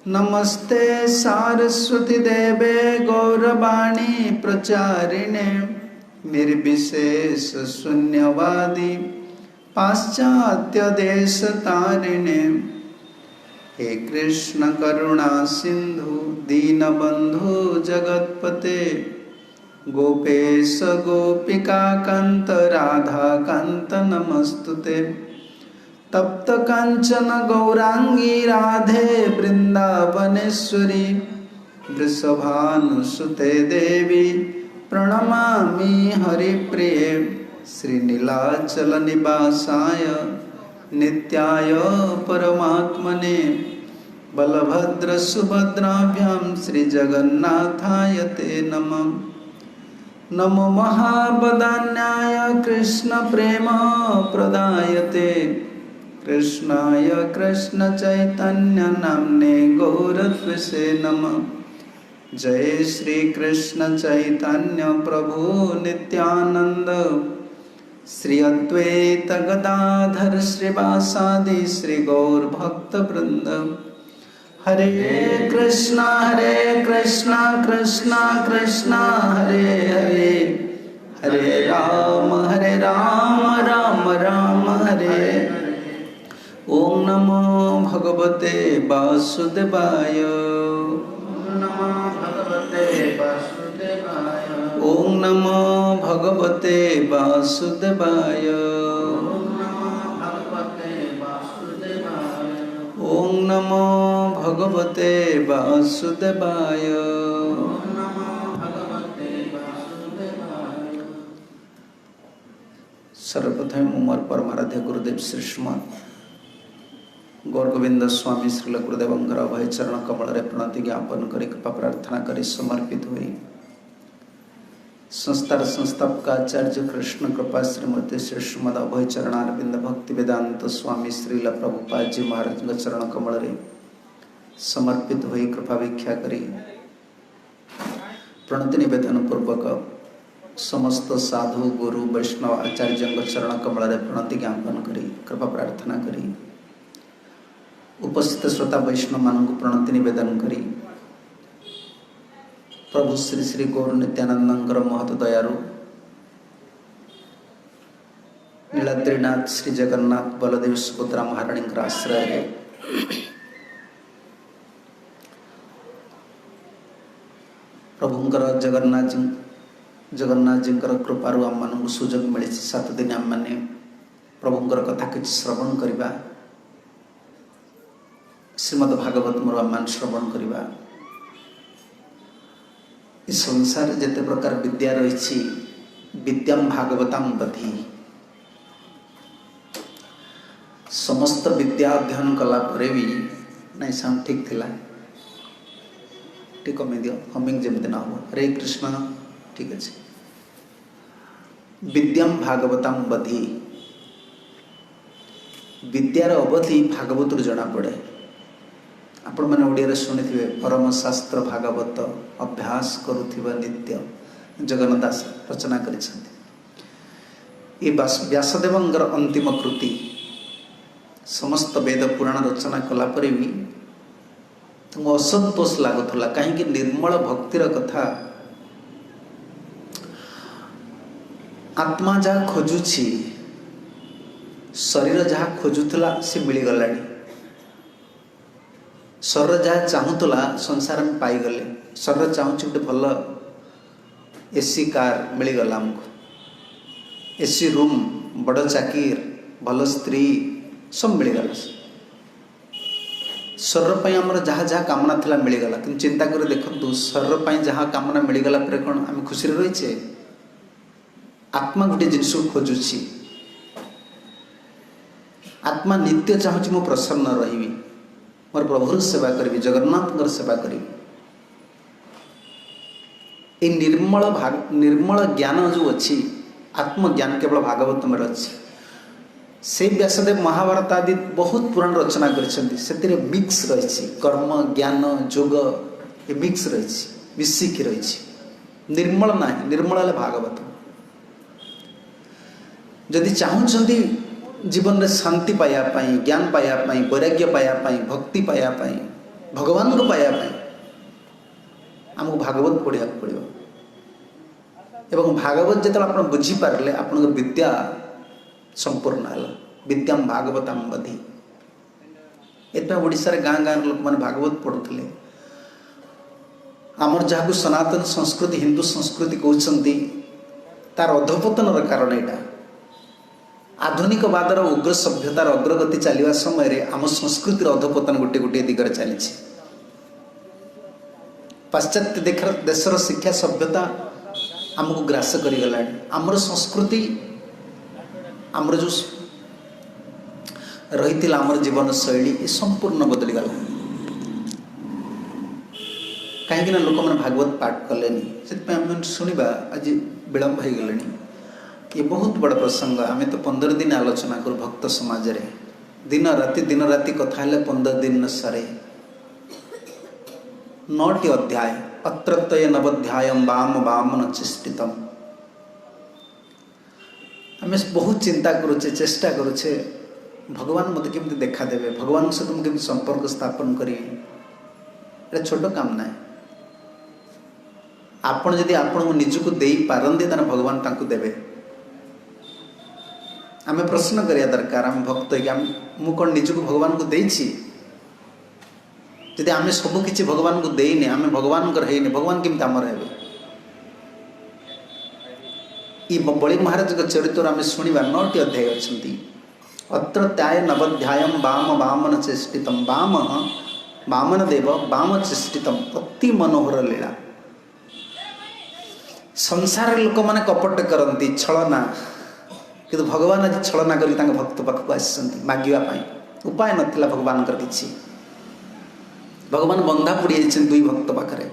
नमस्ते सारस्वती देवे गौरवाणी प्रचारिणे निर्विशेष शून्यवादी पाश्चात्य देश तारिणे। हे कृष्ण करुणा सिंधु दीनबंधु जगत्पते गोपेश गोपिका कांत राधा कांत नमस्तुते। तप्त कांचन गौरांगी राधे वृंदावनेश्वरी वृषभानुसुते देवी प्रणमामि हरिप्रिये। श्रीनीलाचल निवासाय नित्याय परमात्मने बलभद्र सुभद्राभ्यां श्रीजगन्नाथाय ते नमः। नमो महावदान्याय कृष्ण प्रेम प्रदायते कृष्णाय कृष्ण चैतन्य नाम्ने गौरत्वसे नमः। जय श्री कृष्ण चैतन्य प्रभु नित्यानंद श्री अद्वैत गदाधर श्रीवासादि श्री गौर भक्त वृंद। हरे कृष्णा कृष्णा कृष्णा हरे हरे हरे राम राम राम हरे। ओम नमो भगवते वासुदेवाय। ओम नमो भगवते वासुदेवाय। ओम नमो भगवते वासुदेवाय। सर्वप्रथम मोर परमाराध्य गुरुदेव श्री श्रीमद गौर गोविंद स्वामी श्रील गुरुदेवंकर अभय चरण कमल प्रणति ज्ञापन करी कृपा प्रार्थना करी समर्पित हुई संस्थार संस्थापक आचार्य कृष्ण कृपा श्रीमती श्री श्रीमद अभय चरणारविंद भक्ति वेदांत स्वामी श्रील प्रभुपाद जी महाराज चरण कमल समर्पित हुई कृपा भिक्षा करी प्रणति निवेदन पूर्वक समस्त साधु गुरु वैष्णव आचार्य चरण कमल प्रणति ज्ञापन करी कृपा प्रार्थना करी उपस्थित श्रोता वैष्णव मानक प्रणति निवेदन करी प्रभु श्री श्री गौर नित्यानंद महत दयारु नीलाद्रीनाथ श्री जगन्नाथ बलदेव सुभद्रा महाराणी आश्रय प्रभुंकर जगन्नाथ जी कृपारू आम मान सुजोग मिली 7 दिन आम मैंने प्रभुंकर कथा कि श्रवण करवा श्रीमद भागवत आम श्रवण करवा। इस संसार जिते प्रकार विद्या रही विद्याम भागवताम बधी समस्त विद्या अध्ययन कला परे भी नहीं साउंड ठीक थिला ठीक कमे दियो हमिंग जमते ना हो। हरे कृष्ण ठीक अच्छे। विद्याम भागवताम बधी विद्यार अवधि भागवत जना पड़े। आपण मैंने ओडिया शुणी थे परम शास्त्र भागवत अभ्यास करुथिबा नित्य जगन्नाथ रचना करिसेंती। व्यासदेवंगर अंतिम कृति समस्त वेद पुराण रचना कला परे भी तुमको असंतोष लगुला कहीं निर्मल भक्तिर कथा आत्मा जहाँ खोजुछि शरीर जहाँ खोजुला से मिलगलानी शरीर जहाँ चाहूला संसार में पाईगले। शरीर चाहूँ गोटे भल एसी कार मिलगला आमको एसी रूम बड़ चाकिर भल स्त्री सब मिलगला। शरीर पर आमर जहाँ जहाँ कामना थिला मिलगला कि चिंता कर देखु शरीर पर जहाँ कामना मिलगला पर कौन आम खुशी रहीचे। आत्मा गोटे जिनस खोजुची आत्मा नित्य चाहूँ मु प्रसन्न रही मोर प्रभुर सेवा करी जगन्नाथ सेवा करी। निर्मल ज्ञान जो अच्छी आत्मज्ञान केवल भागवत में अच्छी से व्यासदेव महाभारत आदि बहुत पुराण रचना कर मिक्स रही कर्म ज्ञान जोग ये मिक्स रही मिसिकी रही निर्मल ना निर्मल भागवत। जदि चाहूँगी जीवन में शांति पाया ज्ञान पाया वैराग्य पाया भक्ति पाया भगवान को पाया आमको भागवत पढ़ा पड़ो एवं भागवत जो आप बुझीपारे आप विद्या संपूर्ण है विद्याम भागवताम बधी एत ओडिशार गाँ गाँ लोक मैंने भागवत पढ़ुले आमर जहाँ सनातन संस्कृति हिंदू संस्कृति कहते तार अधपतन कारण यहाँ आधुनिकवादर उग्र सभ्यतार अग्रगति चलवा समय आम संस्कृतिर अधपतन गोटे गोटे दिगरे चली पाश्चात्य देशर शिक्षा सभ्यता आमको ग्रास करगला आमर संस्कृति आमर जो रही आमर जीवन शैली संपूर्ण बदलीगला कहीं लोक मैंने भागवत पाठ कले से शुणा आज विलंब हो गले ये बहुत बड़ प्रसंग आम तो 15 दिन आलोचना करूँ भक्त समाज रे दिन राति कथा 15 दिन सरे 9टी अध्याय अत्रत्य नवध्याय वाम वामन चेष्टितम आम बहुत चिंता करुचे चेष्टा करुचे भगवान मत केमती देखा देवे भगवान सहित मुझे केमती संपर्क स्थापन करी छोट काम ना आपण जदि आपण निजको दे पारंदी ताने भगवान तांको देवे आम प्रश्न करिया दरकार आम भक्त मु कौन निजको भगवान को देछि जदि आम सब किछि भगवान को देने आम भगवान है भगवान केमती आमर हेबे ई बलि महाराज चरित्र आम शुणा 9टी अध्याय अच्छी अत्र त्याय नवध्याय वाम वामन चेष्टितम वाम वामन देव वाम चेष्टितम अति मनोहर लीला संसार लोक मैंने कपट करती छलना किंतु भगवान आज छलना करी भक्त पाखक आसती मागिवाई उपाय नथिला भगवान किसी भगवान बंधा पड़ी दुई भक्त पाखे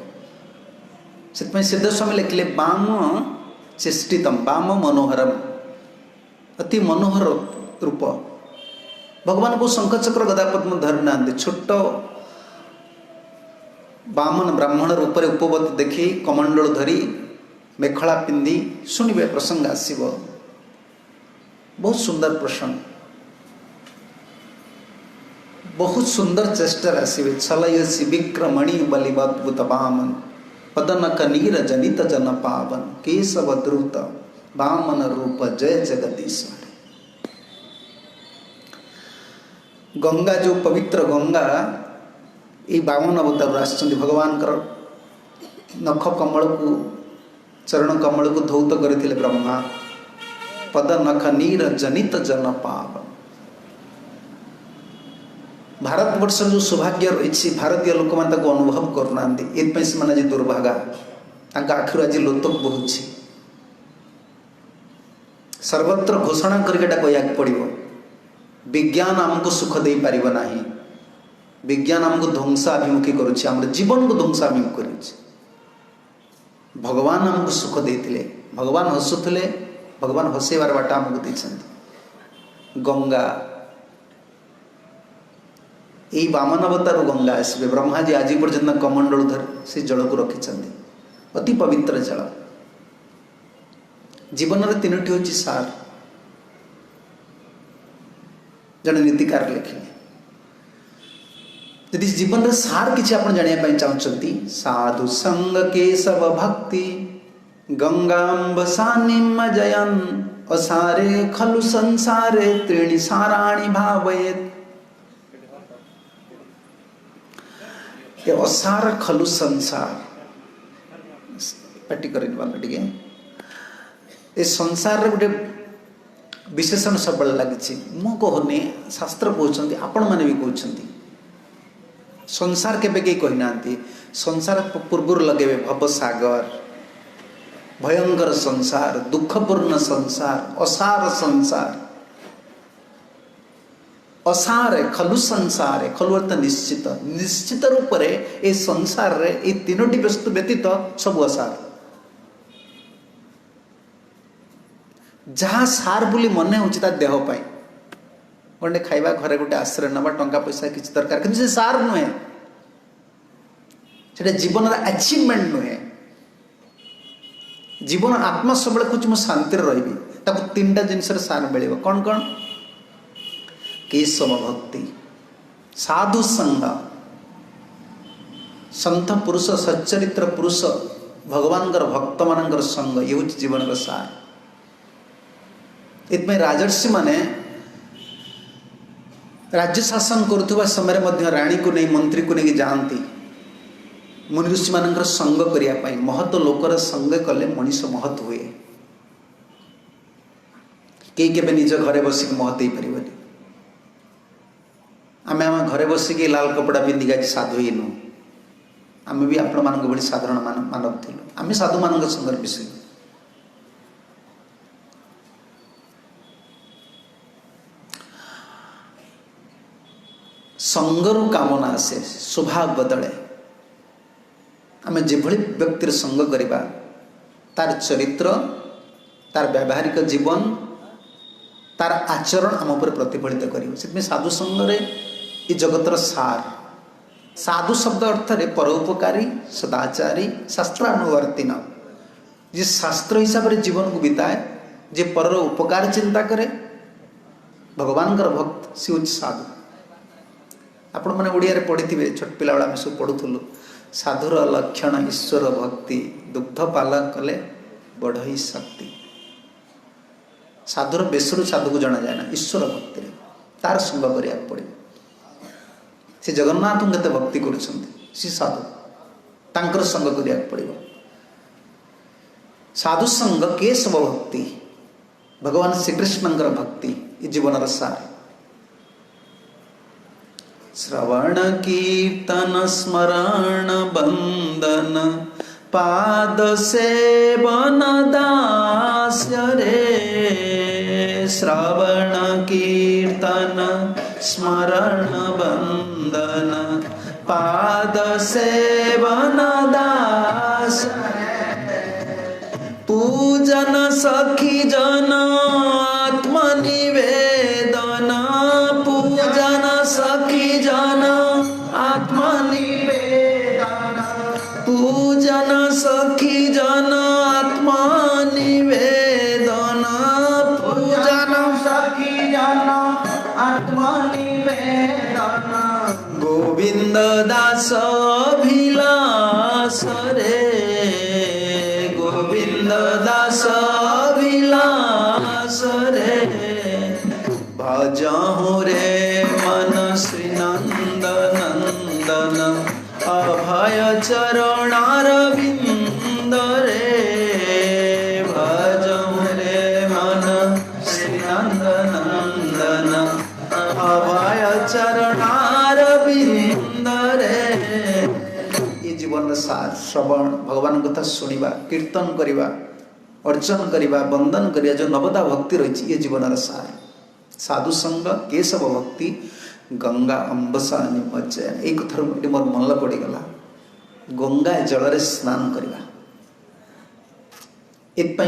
से सिद्धस्वामी लिखिले वाम चेष्टितम वाम मनोहरम अति मनोहर रूप भगवान को शंखचक्र गदापद्म धरि ना छोट वामन ब्राह्मण रूप में उपवत देखी कमंडल धरी मेखला पिंधि शुणवे प्रसंग आसब बहुत सुंदर प्रसंग बहुत सुंदर चेष्टा आसवे छलयसी विक्रमणि बलिवद्भुत वामन पदनक नीर जनित जन पावन केशव द्रुत वामन रूप जय जगदीश्वर गंगा जो पवित्र गंगा ये वामन अवतार आसुच्च भगवान नख कमल को चरण कमल को धौत करथिले ब्रह्मा पद नख नीर जनित जन पावन भारत वर्ष जो सौभाग्य रही भारतीय लोक मैंने अनुभव करना ये आज दुर्भागा आखिर आज लोतक बहुची सर्वत्र घोषणा करके कहया पड़ो विज्ञान आमको सुख दे पार ना विज्ञान आमको ध्वंसाभिमुखी करुच्चे आम जीवन को ध्वंसाभिमुखी करुच्चे भगवान आमको सुख देते भगवान हसुले भगवान हसैबार बाट आमको देते गंगा यही वामन अवतार गंगा आसवे ब्रह्मा जी आज पर्यटन कमंडल धर से जल को रखिंट अति पवित्र जल जीवन में 3टी हूँ सार जड़े नीतिकार लिखिले यदि जीवन में सार किसी आप जानापी चाहते साधु संग केशव भक्ति गंगाम्ब सानिम जयन असारे खलु संसारे त्रीणि साराणि भावयेत् असार खलु संसार पाटी कर संसार गोटे विशेषण सब लगी मु कहनी शास्त्र कहते आपण मैंने भी कहते संसार केबे कई कहना संसार पूर्व लगे भवसागर भयंकर संसार दुखपूर्ण संसार असार संसार असार खलु संसार खलु अर्थ निश्चित निश्चित रूप से ये संसार रे ये 3टी वस्तु व्यतीत सब असार जहाँ सार बोली मन हो देह गोटे खाइबा घरे गोटे आश्रय नवा टंका पैसा किसी दरकार कि सार नुहे से जीवन अचिवमेंट नुहे जीवन आत्मा सब खोज मु शांति रही 3टा जिनस सार मिल कौन कौन केशव भक्ति साधु संग सन्थ पुरुष सच्चरित्र पुरुष भगवान भक्त मान संग ये हूँ जीवन सार। इतमें राजर्षि माने राज्य शासन करुवा समय राणी को नहीं मंत्री को नहीं जाती मुनि ऋषि मान संग करने महत लोकर संग कले मनीष महत हुए। कई के निज घरे बसिक महत हो पारे आम आम घरे बसिक लाल कपड़ा पिंधिक आज साधु ही नु आम भी आपण मान भाई साधारण मानव थिलु आम साधु मान संग मिसु संगरु कामना आसे स्वभाव बदले आम जो व्यक्तिर संग करवा तार चरित्र तार व्यावहारिक जीवन तार आचरण आम उपर प्रतिफलित कर साधु संगे ये जगतर सार। साधु शब्द अर्थ रे परोपकारी सदाचारी शास्त्रानुवर्तिन जे शास्त्र हिसाब से जीवन को बिताए जे पर उपकार चिंता करे भगवान भक्त सी हूँ साधु। आपण मैंने ओडिया पढ़ी थे छोट पिला आम सब पढ़ुलु साधुर लक्षण ईश्वर भक्ति दुग्ध पाल कले बढ़ई शक्ति। साधुर बेसरू साधु को जना जाए ना ईश्वर भक्ति तार संग करा पड़े से जगन्नाथ केते भक्ति करुछंती साधु तांकर संग करा पड़ो। साधु संग केशव भक्ति भगवान श्रीकृष्ण भक्ति ये जीवन सार। श्रवण कीर्तन स्मरण बंदन पाद सेवन दास्य रे। श्रवण कीर्तन स्मरण बंदन पाद सेवन दास पूजन सखी जन आत्मनिवेदन पूजन सखी जन आत्मनिवेदन पूजन सखी जन आत्मनिवेदन पूजन सखी जन आत्मनिवेदन गोविंद दास अभिलाष रे गोविंद दास अभिलाष रे भजहु रे मन श्री नंद नंदन अभय चरणारविंद रे भजहु रे मन श्री नंद नंदन अभय चरणारविंद रे। ये जीवन सार श्रवण भगवान कथा शुणा कीर्तन करवा अर्चन करवा वंदन करवा जो नवदा भक्ति रही ये जीवन सार। साधु संग केशव भक्ति गंगा अंबसा निमज्जन एक कथर मोर मन पड़गला गंगा जल स्नान करवा एक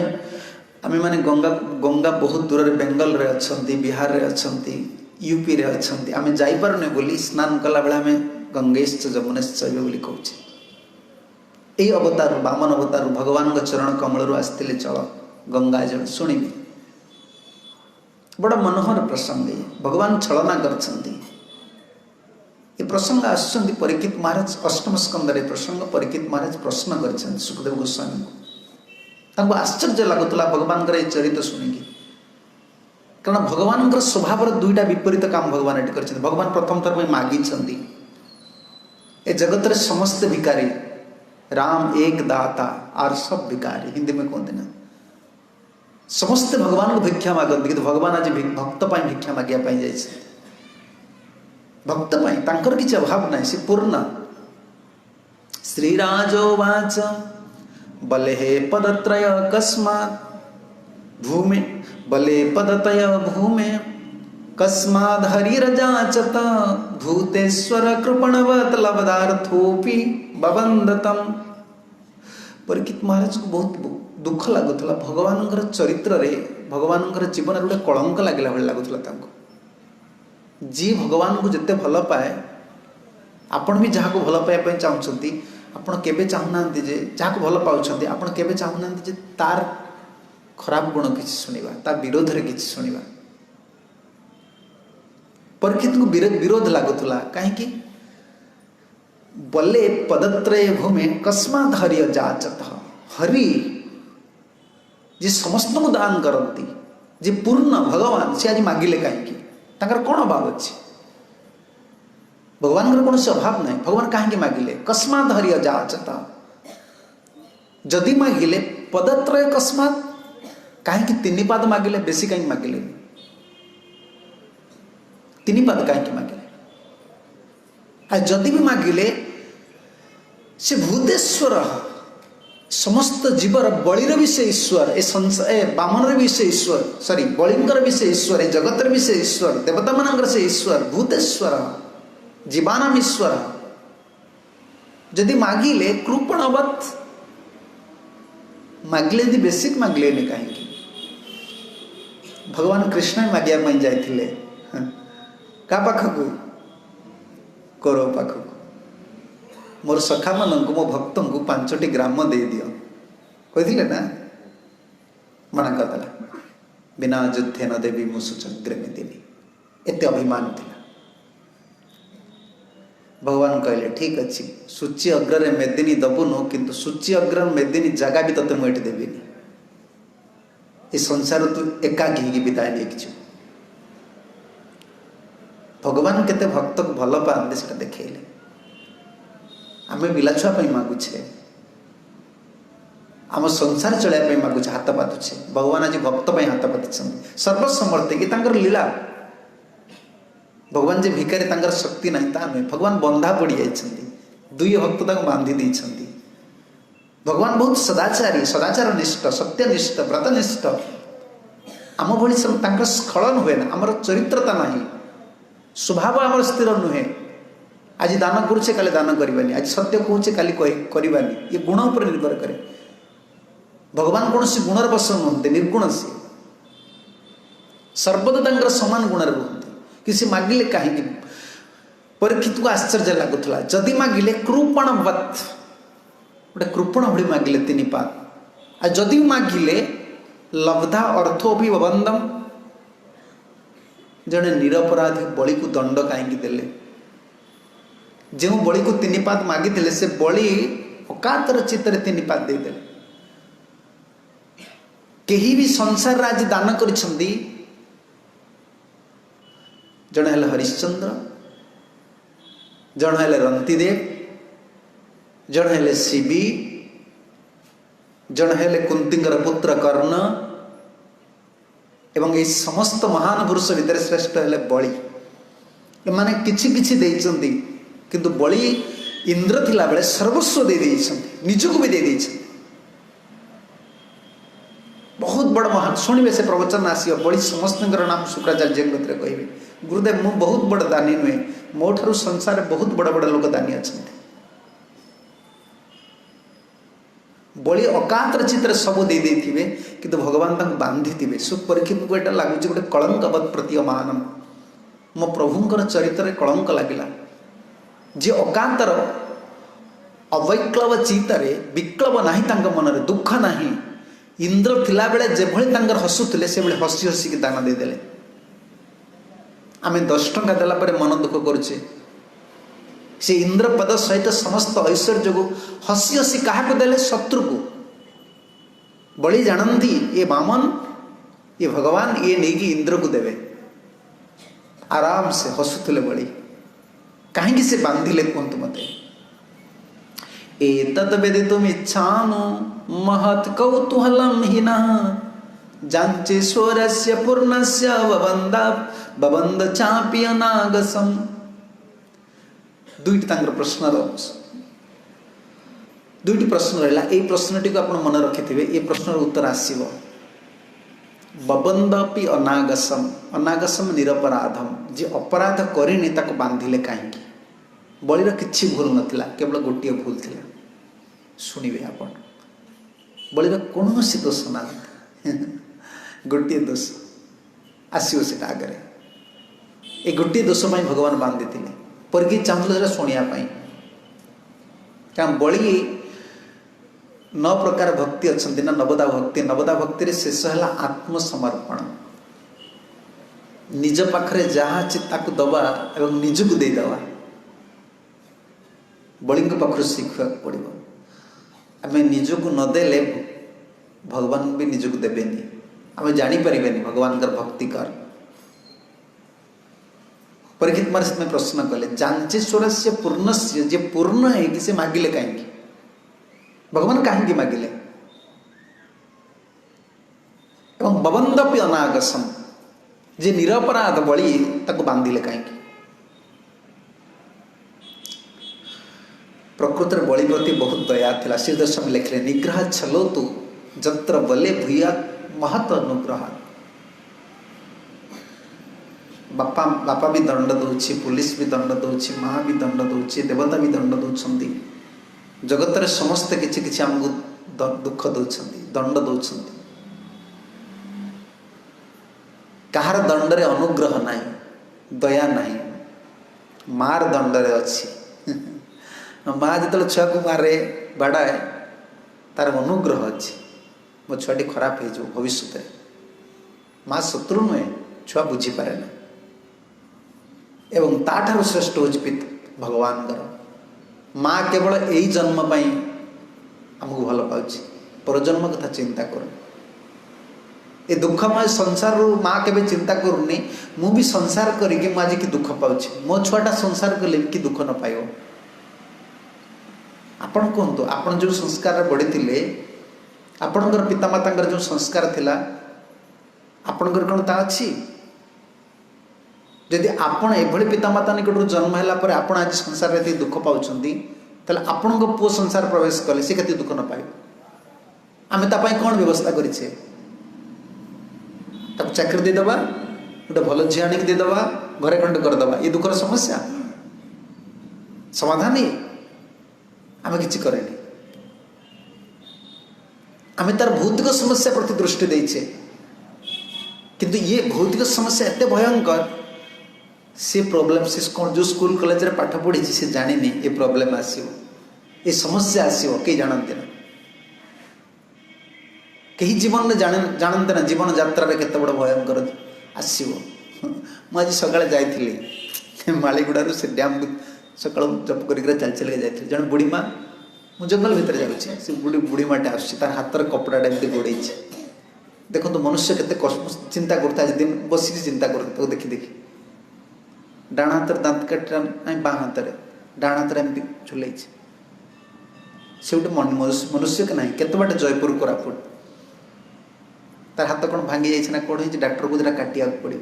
आम मैंने गंगा गंगा बहुत दूर रे बेंगल रे अच्छी बिहार रे अच्छी यूपी रे अच्छी आम जापारे बोली स्नान कला बेला आम गंगेश्च जमुनेश्च बोली कहूँ यही अवतार बामन अवतार भगवान चरण कमल आसते चल गंगा जल शुणिबे बड़ा मनोहर प्रसंग ये भगवान छलना करछंती ये प्रसंग आसुचंती परीक्षित महाराज अष्टम स्कंद रे प्रसंग परीक्षित महाराज प्रश्न करछंती सुखदेव गोस्वामी को तांको आश्चर्य लागुतला भगवान ये चरित्र शुणिकी कारण भगवान स्वभाव दुईटा विपरीत काम भगवान ये करछंती। भगवान प्रथम थर में मागिछंती ए जगत रे समस्त भिकारी राम एक दाता और सब भिकारी हिंदी में कहते ना समस्ते भगवान को भिक्षा मागती कि भगवान आज भक्त भिक्षा मागिया जाए भक्त किसी अभाव ना सी पूर्ण। श्रीराजोवाच बले पदत्रय कस्मात् भूमे बले पदतय भूमे कस्माद् हरिरजाचत भूतेश्वर कृपणवत् लब्धार्थोपि बबंदतम। परीक्षित महाराज को बहुत दुख लगुला भगवान चरित्र रे भगवान जीवन गोटे कलंक लगे भाई लगुला जी भगवान को जिते भल पाए आपण भी जहाँ को भल पाइबा चाहते आपण केबे चाहूना जे जहाँ को भल पाँच आपण केबे चाहूना जे तार खराब गुण किसी शुणा तार विरोध रे किसी शुणा। परीक्षित को विरोध लगुला कहीं बले पदत्रय भूमि कस्मात् हरि जाचत। हरि जी समस्त को दान करती, जी पूर्ण भगवान से आज मागिले कहीं कौन अभाव अच्छी, भगवान कौन से अभाव नहीं, भगवान कहीं मागिले कस्मात् हरि जाचत। जदि मागिले पदत्रय कस्मात्, कहीं तीन पाद मागिले, बेसी कहीं मागिले तीन पाद कहीं मागिले। जदि भी मागिले से भूतेश्वर, समस्त जीवर बलिर भी से ईश्वर, ए बामन भी से ईश्वर, सॉरी बलिंकर भी से ईश्वर, जगतर भी से ईश्वर, देवता मानकर से ईश्वर, भूतेश्वर जीवानाम ईश्वर। जदि मागिले कृपणवत मागिले यदि बेसिक मागिले नहीं कहीं, भगवान कृष्ण मागिया जाते क्या पाखक कौरव पाखक, मोर सखा मान मो भक्त को 5टी ग्राम दे दियो कही ना, मना करदेला बिना युद्धे न देवी मुसुचग्रे मेदिनी, एत अभिमान थिला। भगवान कहले ठीक अच्छी, सूची अग्र मेदिनी दबुनु, किंतु सूची अग्र मेदिनी जगह भी तते मुझे देविनी, ये संसार तू एकाकी विदाय नहीं। भगवान केते भक्त को भल पाते से देखले, आम पिला छुआ मागुचे, आम संसार चलने मागुचे, हाथ पातुचे। भगवान आज भक्त हाथ पाति सर्वसमर्थ कि लीला। भगवान जे भिकारी तांकर शक्ति नहीं ता नुहे, भगवान बंधा पड़ जाइछन्ति, दुई भक्त बांधी देइछन्ति। भगवान बहुत सदाचारी, सदाचार निष्ठ, सत्यनिष्ठ, व्रतनिष्ठ। आम भली सब तांकर स्खलन हुए ना, आमर चरित्रता नहीं, स्वभाव आमर स्थिर नुहे। आज दान करुचे काले दान करबानी, आज सत्य कहूचे काली करबानी, ये गुण उपर निर्भर करे। भगवान कौन सी गुणर बस नुहते, निर्गुण से सर्वदा तांकर समान गुण रुहते। किसी मागिले कहीं परीक्षित को आश्चर्य लगुला, जदि मागिले कृपणवत, गोटे कृपण भली मागिले 3 पाद, आ जदि मागिले लब्धा अर्थोपि बबंदम, जड़े निरपराधी बलि को दंड कहीं देले। जो बलि को 3 पाद मागिले से बलि अकातर चित्तर 3 पाद देदेले। केही भी संसार आज दान करिसंदी, जड़े हेले हरिश्चंद्र, जड़े हेले रंतीदेव, जड़े हेले शिवी, जड़े हेले कुंतींकर पुत्र कर्ण, एवं ये समस्त महान पुरुष भितर श्रेष्ठ हेले बलि। एमाने किछि किछि देइछन्ति, किंतु बलि इंद्र थिला बेले सर्वस्व दे देइछन्ति, निजको भी दे देइछन्ति। बहुत बड़ महान शुणवे से प्रवचन आसियो, बलि समस्त नाम शुक्राचार्य कथरे कहबे, गुरुदेव मु बहुत बड़ दानी नुहे, मो ठारू संसार बहुत बड़ बड़ लोक दानी अच्छा। बलि अकातर चित्र सब दे देथिबे, किंतु भगवान तक बांधी थिबे। सुख परीक्षित को एटा लागुचे गोटे कलंकवत प्रतीयमान, मो प्रभुंकर चरित्र कलंक लागिला। जे अकातर अवैक्लव चित्तरे विक्लव नाही, तांक मनरे दुख नाही। इंद्र थिला बेले जेभଳି तांकर हसुथिले से बेले हसी हसी के दान दे देले। आमे 10 टंका देला परे मन दुख करुचे, से इंद्र पद सहित समस्त ऐश्वर्य को हसी हसी क्या देले, शत्रु को। बलि जानती ये बामन, ये भगवान, ये नहीं कि इंद्र को देवे। आराम से हसुले बलि, कहीं से बांधिले कहतु मते। एतद् वेदितुम् इच्छामि महत् कौतूहलं हिना, जाञ्चेश्वरस्य पूर्णस्य बबन्द चापि अनागसम्। दुईटी प्रश्न दुईटी प्रश्न रहा, ये प्रश्नटी को आप मन रखिथे, ये प्रश्न उत्तर आसव। बबंदपि अनागसम, अनागसम निरपराधम, जी अपराध करनी ताको बांधिले कहीं। बलिर किछि भूल नथिला, केवल गोटे भूल थिला। शुणिबे आपण, बलिर कौन सी दोष ना, गोटे दोष आसो से आगे। ये गोटे दोष भगवान बांधि थे, परकी चाहूल शुणापी। क्या बलि 9 प्रकार भक्ति अच्छा ना, नवदा भक्ति। नवदा भक्ति शेष है आत्मसमर्पण, निज पाखरे जहाँ अच्छे ताकू दबा एवं निजको देदवा। बलि पाखु शिखा पड़ो आम निजक नदेले भगवान भी निजक देवेनि आम जापर भगवान भक्ति कर परीक्षित महाराज में प्रश्न कले जांचेश्वर से पूर्ण जे पूर्ण है कि से मागिले कहीं भगवान कहीं मागिले एवं बबंदपि अनागसम जे निरपराध बलि ताको बांधिले कहीं प्रकृत बलि प्रति बहुत दया थिला श्री दर्शन लिखले निग्रह छलो तू जत्र बले भूया महत अनुग्रह बापा बापा भी दंड दौची पुलिस भी दंड दौची माँ भी दंड दौची देवता भी दंड दौरान जगत समस्ते किछि किछि आमको दुख दौरान दंड दौरान कहार दंड रे अनुग्रह नहीं दया नहीं मार दंड रे अच्छी माँ जो छुआ को मारे बाड़ाए तार अनुग्रह अच्छी मो छुआटी खराब हो भविष्य माँ शत्रु नुहे छुआ बुझीपारे ना एवं ताठार श्रेष्ठ हो भगवान माँ केवल यही जन्म पाई आमको भल पाऊँ परजन्म कथा चिंता कर ए दुखमय संसार माँ के चिंता करूनी मु भी संसार करके आज कि दुख पाऊँ मो छुआटा संसार कले कि दुख न पाइब आपण कहतु आपण जो संस्कार बढ़ी आपणकर पितामाता जो संस्कार थिला आपणकर कौन ता अच्छी जदि आपण एभली पितामाता निकट जन्म है आपण आज संसार में दुख पाँच आपण पुओ संसार प्रवेश कले सी के दुख न पाए आम तापाई कौन व्यवस्था करें चाकरी देदेबा गोटे भल झी आनिक देदेबा घरे खंडे करदेबा ये दुखर समस्या समाधान ही आम कि करेनि आम तार भौतिक समस्या प्रति दृष्टि देछे किंतु ये भौतिक समस्या एते भयंकर से प्रॉब्लम से जो स्कूल कॉलेज रे पाठ पढ़ी से जानी ये प्रॉब्लम आसीबो ये समस्या आसीबो कई जानते ना कहीं जीवन में जानते ना जीवन यात्रा रे केते बड़ भयंकर आसीबो मुझे सकाଳେ जाइथिली मालीगुड़ारू से डैम सकाळ जप करिक चल चल जाइथिली जण बुढ़ी माँ मु जंगल भितर जाउछि से बुढ़ी माटे आछि तार हातर कपड़ाटा एमती गोड़ेछि देखो तो मनुष्य केते चिंता करता है दिन बस चिंता करता देखी देखी डाण हाथ दाँत काटा बाँ हाथ डाण हाथ एमती झुलाई से गोटे मनुष्य के ना केत बाटे जयपुर कोरापुट तार हाथ कौन भांगी जाइए ना कौन है डाक्टर को जरा काटिया पड़ो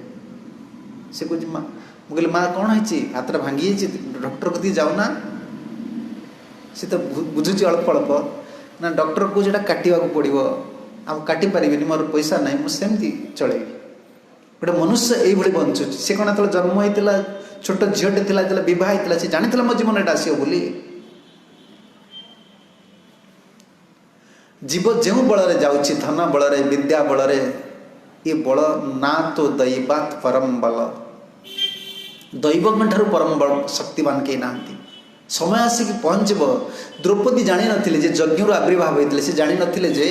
से कह माँ मुझे माँ कौन है हाथ भांगी जाइए डॉक्टर कति जाऊना सी तो बुझुची अल्प अल्प ना डॉक्टर को जो काटा पड़ो आम काटी पारे मोर पैसा ना मुझे चलेबी गोटे मनुष्य ये बंचुच से कौन जो जन्म होता छोट झीटे थी बह होता से जानी मो जीवन एटा आसो बोली जीव जो बल जाऊँगी धन बल विद्या बल ये बल ना तो दैवात परम बल दैव ठार परम बल शक्तिवान कहीं ना समय आसिक पहुँचब द्रौपदी जानी नथिले जे यज्ञ आविर्भाव होते से जानी नथिले जे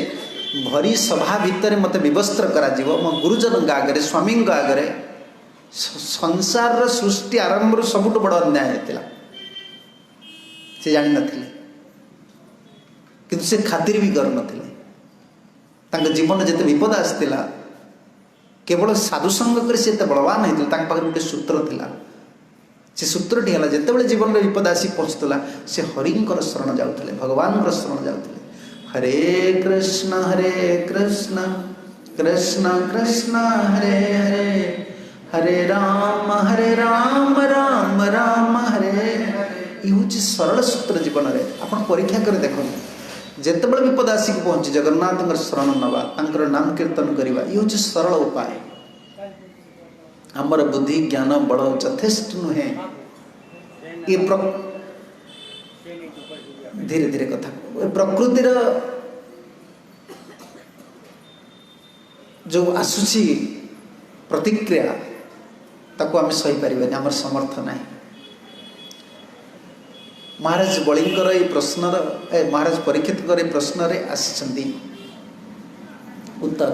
भरी सभा भितर मत विवस्त्र करा मो गुरुजन आगे स्वामी आगे संसार सृष्टि आरंभ सबुठ बड़ अन्याय होता से जानी नथिले किंतु से खातिर भी कर नथिले जीवन जिते विपद आसला केवल साधुसंग कर से बलवान होता पाखे गोटे सूत्र थिला से सूत्रटी है जिते जीवन में विपद आसी पहुँचुला से हरिंकर शरण जाऊे भगवान शरण जाऊे हरे कृष्ण कृष्ण कृष्ण हरे हरे हरे राम राम राम हरे ये हूँ सरल सूत्र जीवन में आप परीक्षा कर देखो जिते बड़े विपद आसिक पहुँची जगन्नाथ शरण नवा नाम कीर्तन करवा ये हूँ सरल उपाय आमर बुद्धि ज्ञान बल यथेष्ट नुहे ये धीरे धीरे कथा प्रकृतिर जो आसुची प्रतिक्रिया ताको आम सही पारिबानी आमर समर्थ नहीं महाराज बलिंकर ये प्रश्न महाराज परीक्षित प्रश्न आसी उत्तर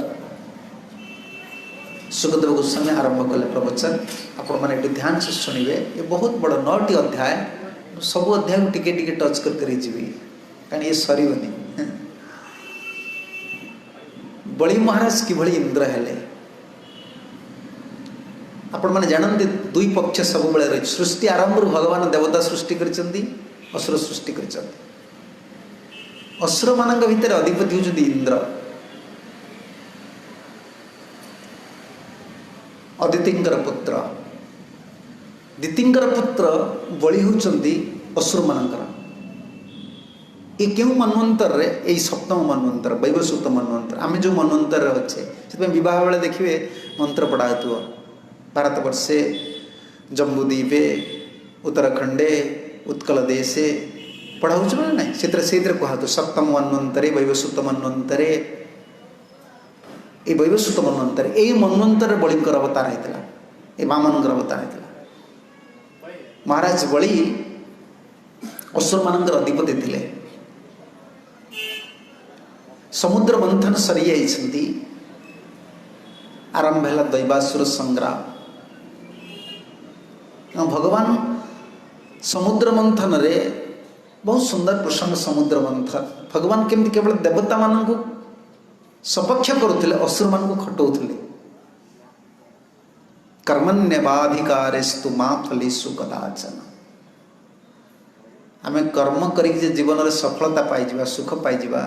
सुखदेव गोस्वामी आरंभ कले प्रवचन आपण मैंने ध्यान से शुणिबे ये बहुत बड़ 9टी अध्याय सब अध्याय को टिके टिके टच कर जी कारण ये सरनी बलि महाराज किभली इंद्र हेले आपण मैंने जानते दुई पक्ष सब बेले रही सृष्टि आरंभ भगवान देवता सृष्टि करछंती असुर सृष्टि करछंती असुर मानक भितर अधिपति होउछंती इंद्र अदितिंकर पुत्र दितिंकर पुत्र बलि होउछंती असुर मानकर ये क्यों मनवंतर रे यही सप्तम मनवंतर वैवस्वत मनवंतर आम जो मनवंतर अच्छे से विवाह बेले देखिए मंत्र पढ़ा हो भारत वर्षे जम्बूद्वीपे उत्तराखंडे उत्कल देशे पढ़ाऊँ ना ना से कहतु सप्तम मनवंतरे वैवस्वत मनवंतरे ये वैवस्वत मनवंतर यही मनवंतर बलिंकर अवतार होता ये वामन अवतार होता महाराज बलि असुर मानकर अधिपति थे समुद्र मंथन सरी जाइछंती आरंभ है दैवासुर संग्राम भगवान समुद्र मंथन रे बहुत सुंदर प्रसंग समुद्र मंथन भगवान केमती केवल देवता मान को सपक्ष करुले असुर मान को खटौले कर्मण्यवाधिकारेस्तु मा फलेषु कदाचन आम कर्म करिक जीवन में सफलता पाइबा सुख पाइबा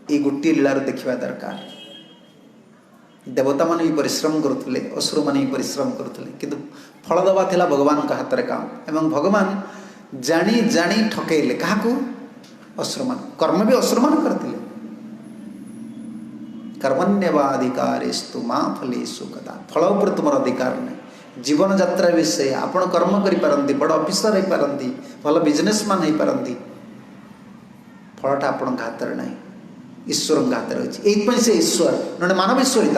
ये गोटे लीलार देखा दरकार देवता मान भी परिश्रम करुले असुर मान भी परिश्रम करुले किंतु फल दबा थिला भगवान का हाथ काम एवं भगवान जानी जानी ठकेले क्या असुर मान कर्म भी असुर मान करते कर्मण्यवाधिकारेस्तु मा फलेषु कदा फल उपर तुम अधिकार नहीं जीवन यात्रा विषय आपण कर्म करि पारंती बड़ ऑफिसर हो पारंती भल बिजनेसमैन हो पारंती फलटा आपण हाथ में नहीं ईश्वर हाथ रही से ईश्वर ना मानव ईश्वर ही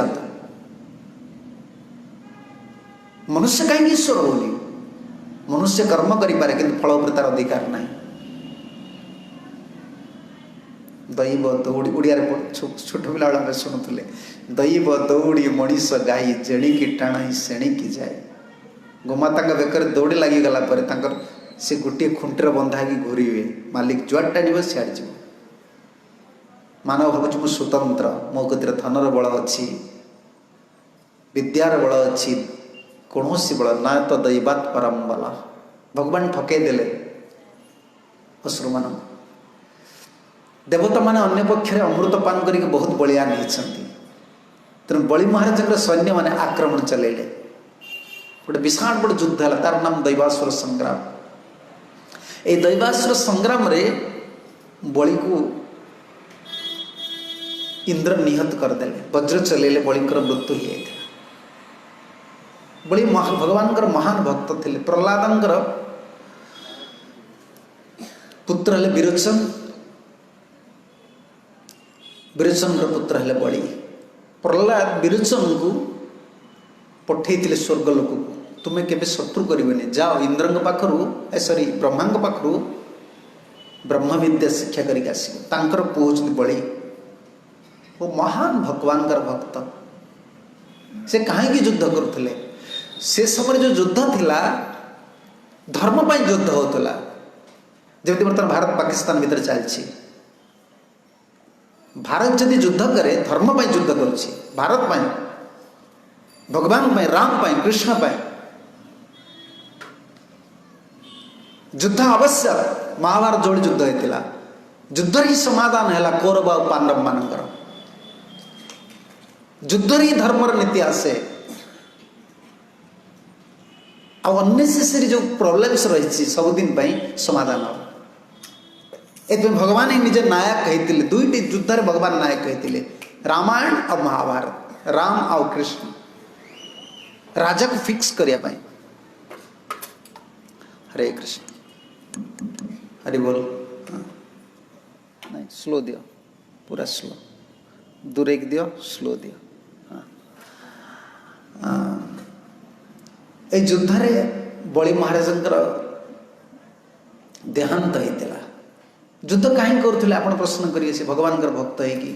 मनुष्य कहीं ईश्वर होनी मनुष्य कर्म करें कि फल उपर तार अधिकार ना दैव दौड़ी ओडिया छोट पिला बेला शुणुले दैव दौड़ी मनीष गाई जेणिकी टाणी सेणिकी जाए गोमाता बेकर दौड़ी लगिगला से गोटे खुंटर बंधा कि घूरी हुए मालिक जुआड़ टाण सियाड़ जीव मानव भावुँ मु स्वतंत्र मो गति धनर बल अच्छी विद्यार बल अच्छी कौन बल ना तो दैवात परम बल भगवान ठकईदेले असुर मान देवता माने अन्य पक्ष अमृत पान करके बहुत बलियान होती तेणु बलि महाराज सैन्य मैंने आक्रमण चलैले गोटे विशाल बड़ युद्ध है तार नाम दैवासुर संग्राम ये दैवासुर संग्राम रे बलि को इंद्र निहत करदे वज्र चलैले बलिंकर मृत्यु हो जाता बलि भगवान महान भक्त थे प्रहलादंकर पुत्र है विरोचन विरोचन पुत्र है बलि प्रहलाद विरोचन को पठे स्वर्गलोक को तुम्हें केवे शत्रु करें जाओ इंद्र पाखु सॉरी ब्रह्मा पाखु ब्रह्म विद्या शिक्षा करके आसर पुओ बलि वो महान भगवान भक्त से कहीं युद्ध करुले से समय जो युद्ध थिला धर्म पर युद्ध होता जमी बर्तमान भारत पाकिस्तान भीतर चलती भारत जदि युद्ध करे धर्म पर युद्ध करुच्ची भारत पर भगवान पर राम पर कृष्ण पर युद्ध आवश्यक महाभारत जोड़ी युद्ध होता युद्ध ही समाधान है कौरव और पांडव मानकर युद्ध ही धर्मर नीति आसे अनेसेसरी जो प्रॉब्लम्स रही सबुदिन समाधान हम ए भगवान ही निजे नायक कहते दुईटी युद्ध भगवान नायक कहते रामायण और महाभारत राम और कृष्ण राजा को फिक्स करने हरे कृष्ण हरि बोल नहीं स्लो दियो पूरा स्लो दूरेक दियो स्लो दियो ए युद्ध बलि महाराज देहांत होता युद्ध कहीं करुले आप प्रश्न करिए से भगवान भक्त है कि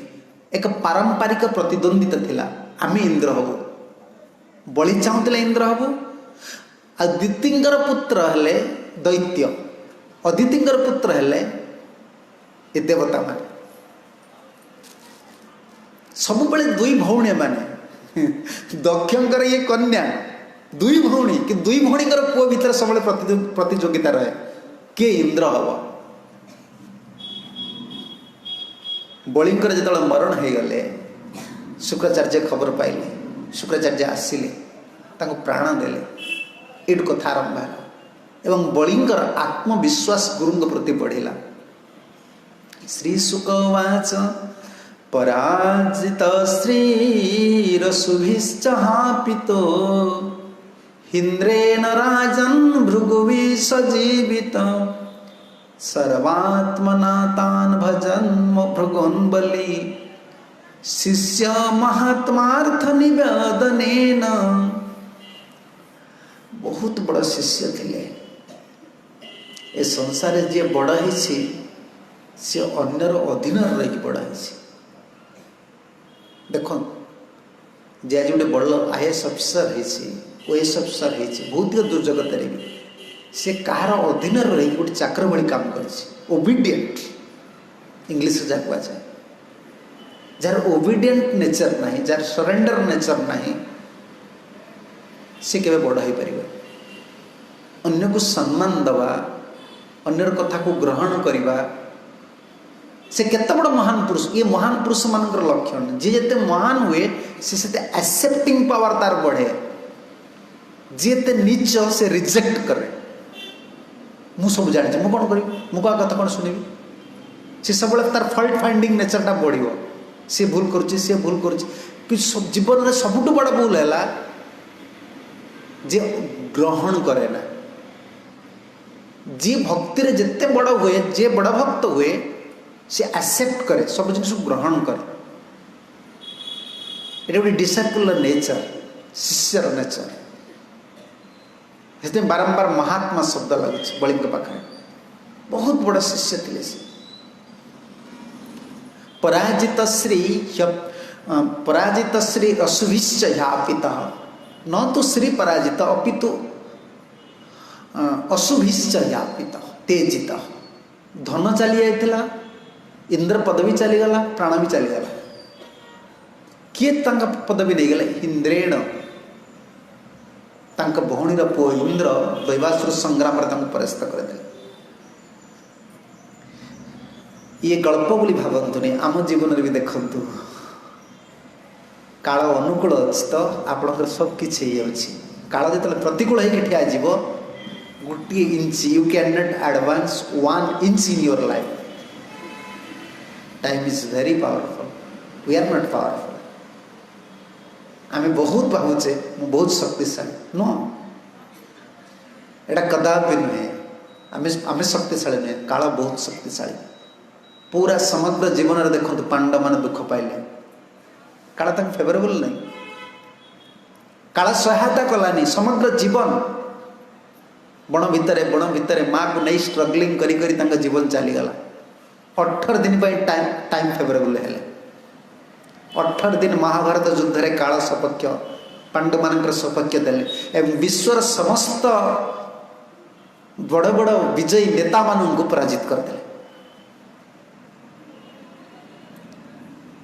एक पारंपरिक प्रतिद्वंदिता थिला आम इंद्र हबू बलि चाहूले इंद्र हबू आ दितिंगर पुत्र हेले दैत्य अदितिंगर पुत्र हेले ये देवता मान सब बड़े दुई भौणी माने दक्षंकर ये कन्या दुई भौणी कि दुई भौणीकर पुओ भीतर सब प्रतियोगिता रहे किए इंद्र हम बलिंकर जो मरण हो गले शुक्राचार्य खबर पाइले शुक्राचार्य आसिले तांको प्राण देले एट कथा आरंभ है एवं बलिंकर आत्मविश्वास गुरुंग प्रति बढ़िला। श्री शुकवाच पराजित श्रीरसुभिश्चहापितो हिन्द्रेण राजन् भृगुवि सजीवित सर्वात्मना तान् भजन् भृगुन् बलि शिष्य महात्मार्थ निवेदनेन बहुत बड़ा शिष्य थिले ए संसार जी बड़ा ही सी अन्यर अधीन रही बड़ा ही देख जे आज गोटे बड़ आईएएस अफिसर ओएस अफिसर बहुत दुर्जगत भी सी कहार अधीन रही गोटे चाकर भाई काम कर ओबिडिएंट इंग्लिश जहाँ कहुए जार ओबिडिएंट नेचर ना जार सरेंडर नेचर ना सी के बड़ हो पार अन्य को सम्मान दवा अन्यर कथा को ग्रहण करवा से केते बड़ महान पुरुष ये महान पुरुष मान लक्षण जी जिते महान हुए से एक्सेप्टिंग पावर तार बढ़े जी एते नीच से रिजेक्ट करे मु सब जानी मु कौन करी मु क्या कथा कौन सुनिबी से सब तार फल्ट फाइंडिंग नेचरटा बढ़ियो सी भूल करुच्ची सी भूल करुच्ची जीवन में सबुठ बड़ भूल है जे ग्रहण करे ना जी भक्ति रे जिते बड़ हुए जे बड़ भक्त हुए से एक्सेप्ट करे सब जिन ग्रहण करे ये गोटे डिसाइपल नेचर शिष्यर नेचर इसलिए बारंबार महात्मा शब्द लगुच बलिंग पाखे बहुत बड़ा शिष्य थे से पराजित श्री अशुभिश्च ह्यापिता न तो श्री पराजित अपितु अशुभिश्च ह्यापिता तेजित धन चली जाता इंद्र पदवी चलीगला प्राण भी चलीगला किए पदवी नहीं गले इंद्रेण भौणीर पुओ इंद्र दैवासुर संग्राम परास्त करदे ये गल्प बोली भावतुनि आम जीवन भी देखु काल अनुकूल अच्छी तो आप सब किसी काल जो प्रतिकूल होकर ठिया गोटे inch you can not advance 1 inch in your life time is very powerful we are not powerful आम बहुत भावुचे बहुत शक्तिशाली नो एटा कदापि नुहे आम शक्तिशाली नुहे काल बहुत शक्तिशाली पूरा समग्र जीवन में देखो पांडव मान दुख पाइले काल तक फेवरेबल नहीं काल सहायता कलानी समग्र जीवन बण भितर माँ को नहीं स्ट्रगलिंग करी जीवन चलीगला 18 दिन टाइम फेवरेबल है 18 दिन महाभारत युद्ध रे काल सपक्ष पांडव मान सपक्ष देले एवं विश्वर समस्त बड़ बड़ विजयी नेता मानू पराजित करदे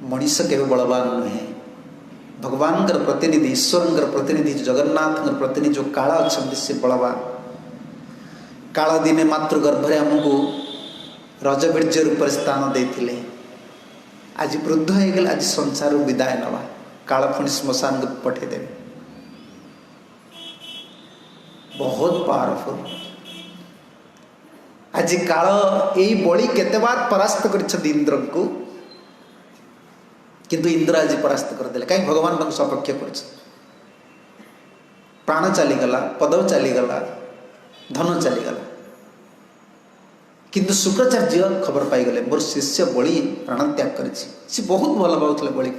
मनीष के बलवान नुहे भगवान प्रतिनिधि ईश्वर प्रतिनिधि जगन्नाथ प्रतिनिधि जो काल अच्छा से बलवान काल दिने मातृगर्भरे आमको रजबीर्य रूप स्थान देते आज वृद्ध हो गले आज संसार विदाय नवा काल पुणी श्मशान को पठेदे बहुत पावरफुल आज काल यही बलि केते बार परास्त कर इंद्र को किंतु इंद्र आज परास्त करदे कहीं भगवान सपक्ष कर प्राण चलीगला पदव चलीगला धन चलीगला किंतु शुक्राचार्य खबर पाईगले मोर शिष्य बलि प्राण त्याग करिछि से बहुत भल पाउथले बलि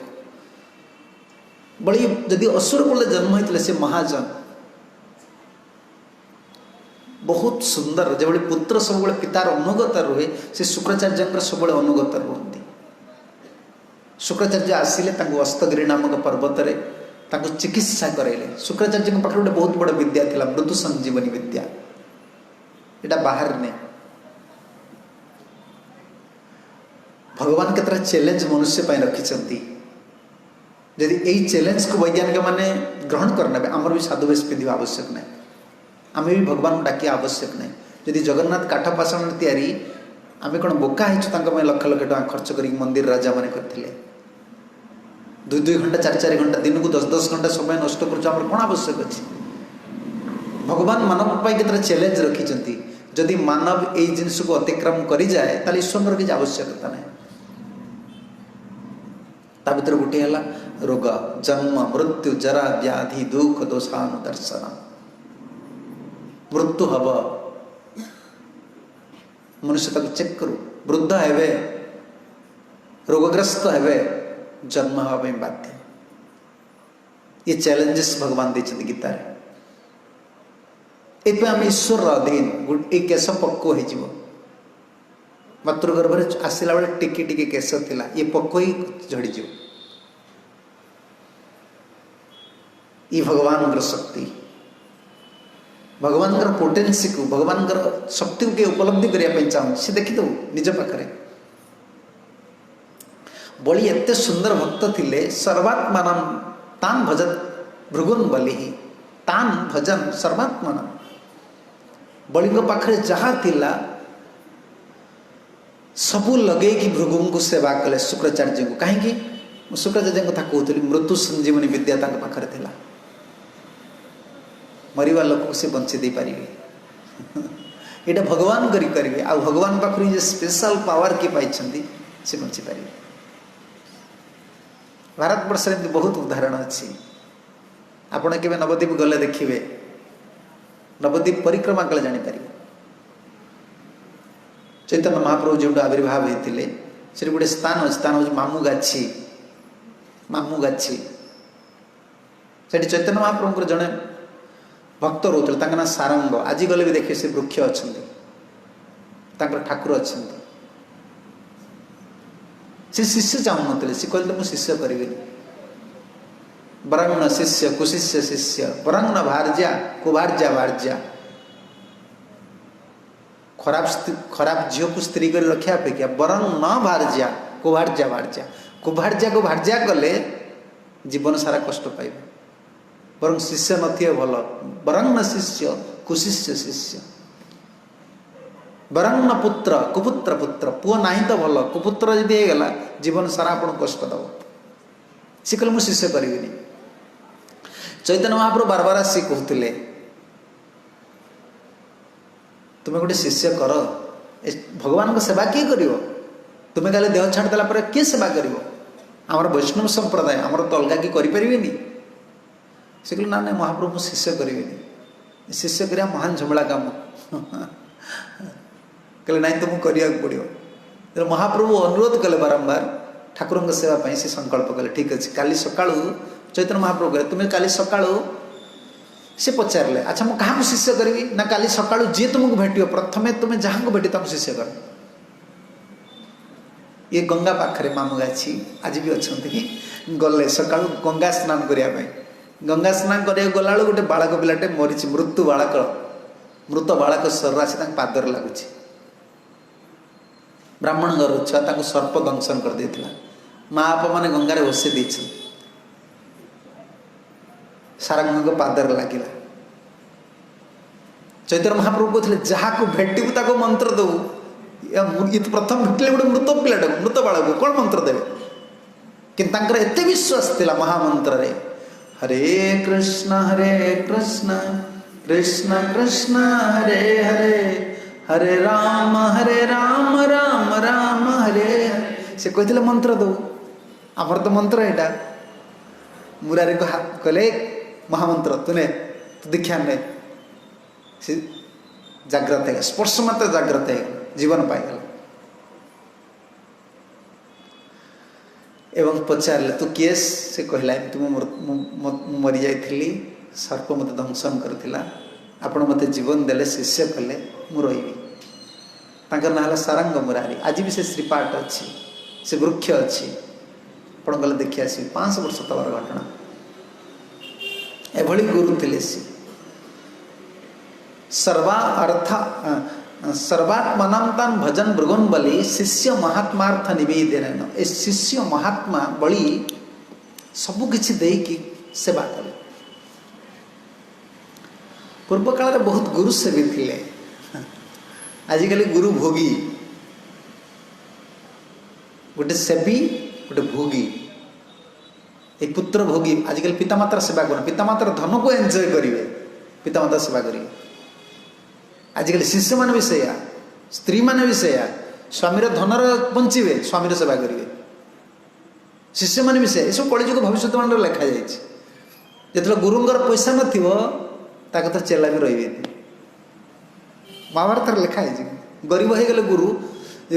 बलि यदि असुर कुल जन्म होते से महाजन बहुत सुंदर जो पुत्र सब पितार अनुगत रुहे से शुक्राचार्य सब अनुगत रुहति शुक्राचार्य आसिले अस्तगिरी नामक पर्वत रे चिकित्सा कराइले शुक्राचार्य पाखे गोटे बहुत बड़ विद्या थिला मृदु संजीवनी विद्या एटा बाहर ने भगवान केतरा चैलेंज मनुष्य पर रखिंट यदि यही चैलेंज को वैज्ञानिक मैंने ग्रहण करने आमर भी साधुवेश पिंधा आवश्यक ना आम भी भगवान को डाकिया आवश्यक ना यदि जगन्नाथ काठ पाषाण तैयारी आम कौन बोका हो लक्ष लक्ष टका खर्च कर मंदिर राजा मैंने करते 2-2 घंटा 4-4 घंटा दिन को 10-10 घंटा समय नष्ट कर कौन आवश्यक अच्छी भगवान मानव पर केतरा चैलेंज रखिंट जदि मानव यही जिनस को अतिक्रम कर जाए ताल ईश्वर किसी आवश्यकता ना ता भर गोटे है रोग जन्म मृत्यु जरा व्याधि दुख दोषानुदर्शन मृत्यु हम मनुष्य तक चेक करू वृद्ध हे रोगग्रस्त हे जन्म हाँपाई बाध्य ये चैलेंजेस भगवान देते गीतार ये आम ईश्वर अधीन ये केश पक्व हो मातृगर्भ आसला बेले टिके टिके केश थिला ये पक्व ही झड़ीज ये भगवान शक्ति भगवान पोटेंसी को भगवान शक्ति को उपलब्धि करने चाहूँ सी देखीदे निज पाखे बलि एत सुंदर भक्त थिले सर्वात्मान तान भजत भृगुन बलि तान भजन सर्वात्मान बलि पाखे जहाँ थिला सबू लगे कि भृगु को सेवा कले शुक्राचार्य को कहीं शुक्राचार्य कथा कहती मृत्यु संजीवनी विद्या पाखे थिला मरिवा लोक से बंची दे पारे यहाँ भगवान करेंगे आ भगवान पाखु जो स्पेशल पावर किए पाई से बंची पारे भारत वर्ष में बहुत उदाहरण अच्छी आपड़ के नवद्वीप गले देखिए नवद्वीप परिक्रमा कले जापर चैतन्य महाप्रभु जो आविर्भाव होते से गोटे स्थान हूँ मामू गाछी से चैतन्य महाप्रभु जड़े भक्त रोते ना सारंग आज गले भी देखिए से वृक्ष अच्छा ठाकुर अच्छा से शिष्य चाहून सी कहते मुझे शिष्य करी वरंग शिष्य कुशिष्य शिष्य वरंग भार्या कुभार्या भार्या खराब झील को स्त्री कर रखा अपेक्षा वरंग न भार्या कुभार्या भार्या कुभार्या को भार्या कले जीवन सारा कष्ट पाइबे वरंग शिष्य नथिए भल वरंग न शिष्य कुशिष्य शिष्य वरंग न पुत्र कुपुत्र पुत्र पुओ ना तो भल कुपुत्र यदि होगला जीवन सारा आपको कष्ट दब सी कहले मुझे शिष्य करी चैतन्य महाप्रभु बार बार सी कहते तुम्हें गोटे शिष्य कर भगवान को सेवा किए कर तुम्हें कहले देह छाड़देला किए सेवा कर आमर वैष्णव संप्रदाय आमर तो अलग कि करें से कहले ना ना महाप्रभु शिष्य करें शिष्य करा महान झमेला काम कहले ना तुमको करने पड़ो महाप्रभु अनुरोध कले बारंबार ठाकुर सेवाई से संकल्प कले ठीक अच्छे काली सका चैतन्य महाप्रभु कहले तुम्हें काली सका से पचारे अच्छा मुझे क्या शिष्य करी ना काली सका जी तुमको भेट प्रथम तुम्हें जहाँ को भेटी तुम शिष्य कर ये गंगा पाखे मामू गाछी आज भी अच्छा गले सका गंगा स्नान करने गंगा स्नान कर गला गोटे बालक पिलाटे मरीची मृत्यु बालक मृत बालक शरीर आसी पादर लगुच ब्राह्मण घर छुआ सर्प दंशन कर देता माँ बापा मैंने गंगार बसई दे सारंग पादर लगे चैतन्य महाप्रभु कहते जहाँ को भेटू ताको मंत्र दबू ये तो प्रथम भेटले गोटे मृत पिलाटा मृत बालक कौन मंत्र देवे कि एत विश्वास थिला महामंत्र रे हरे कृष्ण कृष्ण कृष्ण हरे हरे हरे राम राम राम हरे से कहते मंत्र दो आमर तो मंत्र यहाँ मुरारी को कहले महामंत्र तूने तो दीक्षा ने से जागृत है स्पर्श मात्र जागृत है जीवन पाईगला एवं पचारे तू किए से कहला तुम मरी जाइली सर्प मत दंशन करथिला आपण मते जीवन देले शिष्य कले मु रही ना सारंग मुरारी आज भी से श्रीपाठ अच्छी से वृक्ष अच्छी आपण गले देखी आस 500 वर्ष तलर घटना एभली गुरु थे सी सर्वा अर्थ सर्वात्मनां तान भजन भृगुन बलि शिष्य महात्मार्थ निवेदन। ए शिष्य महात्मा बलि सबु किछि देकी सेवा कले। पूर्व काल बहुत गुरु सेवी थिले, आजिकल गुरु भोगी, गोटे सेवी गोटे भोगी। ए पुत्र भोगी आजिकल पितामातार सेवा कर, पितामातार धन को एंजॉय करेंगे, पितामाता सेवा करेंगे। आजिकल शिष्य मान भी सैया, स्त्री मान भी सैया, स्वामीर धनर बंचे स्वामीर सेवा करेंगे, शिष्य मान भी सैया। सब कलिजुग भविष्यवाणी लिखा जाए। जो गुरुंर पैसा नता तो चेला भी रही महाभारत लिखा है। गरीब हो गले गुरु,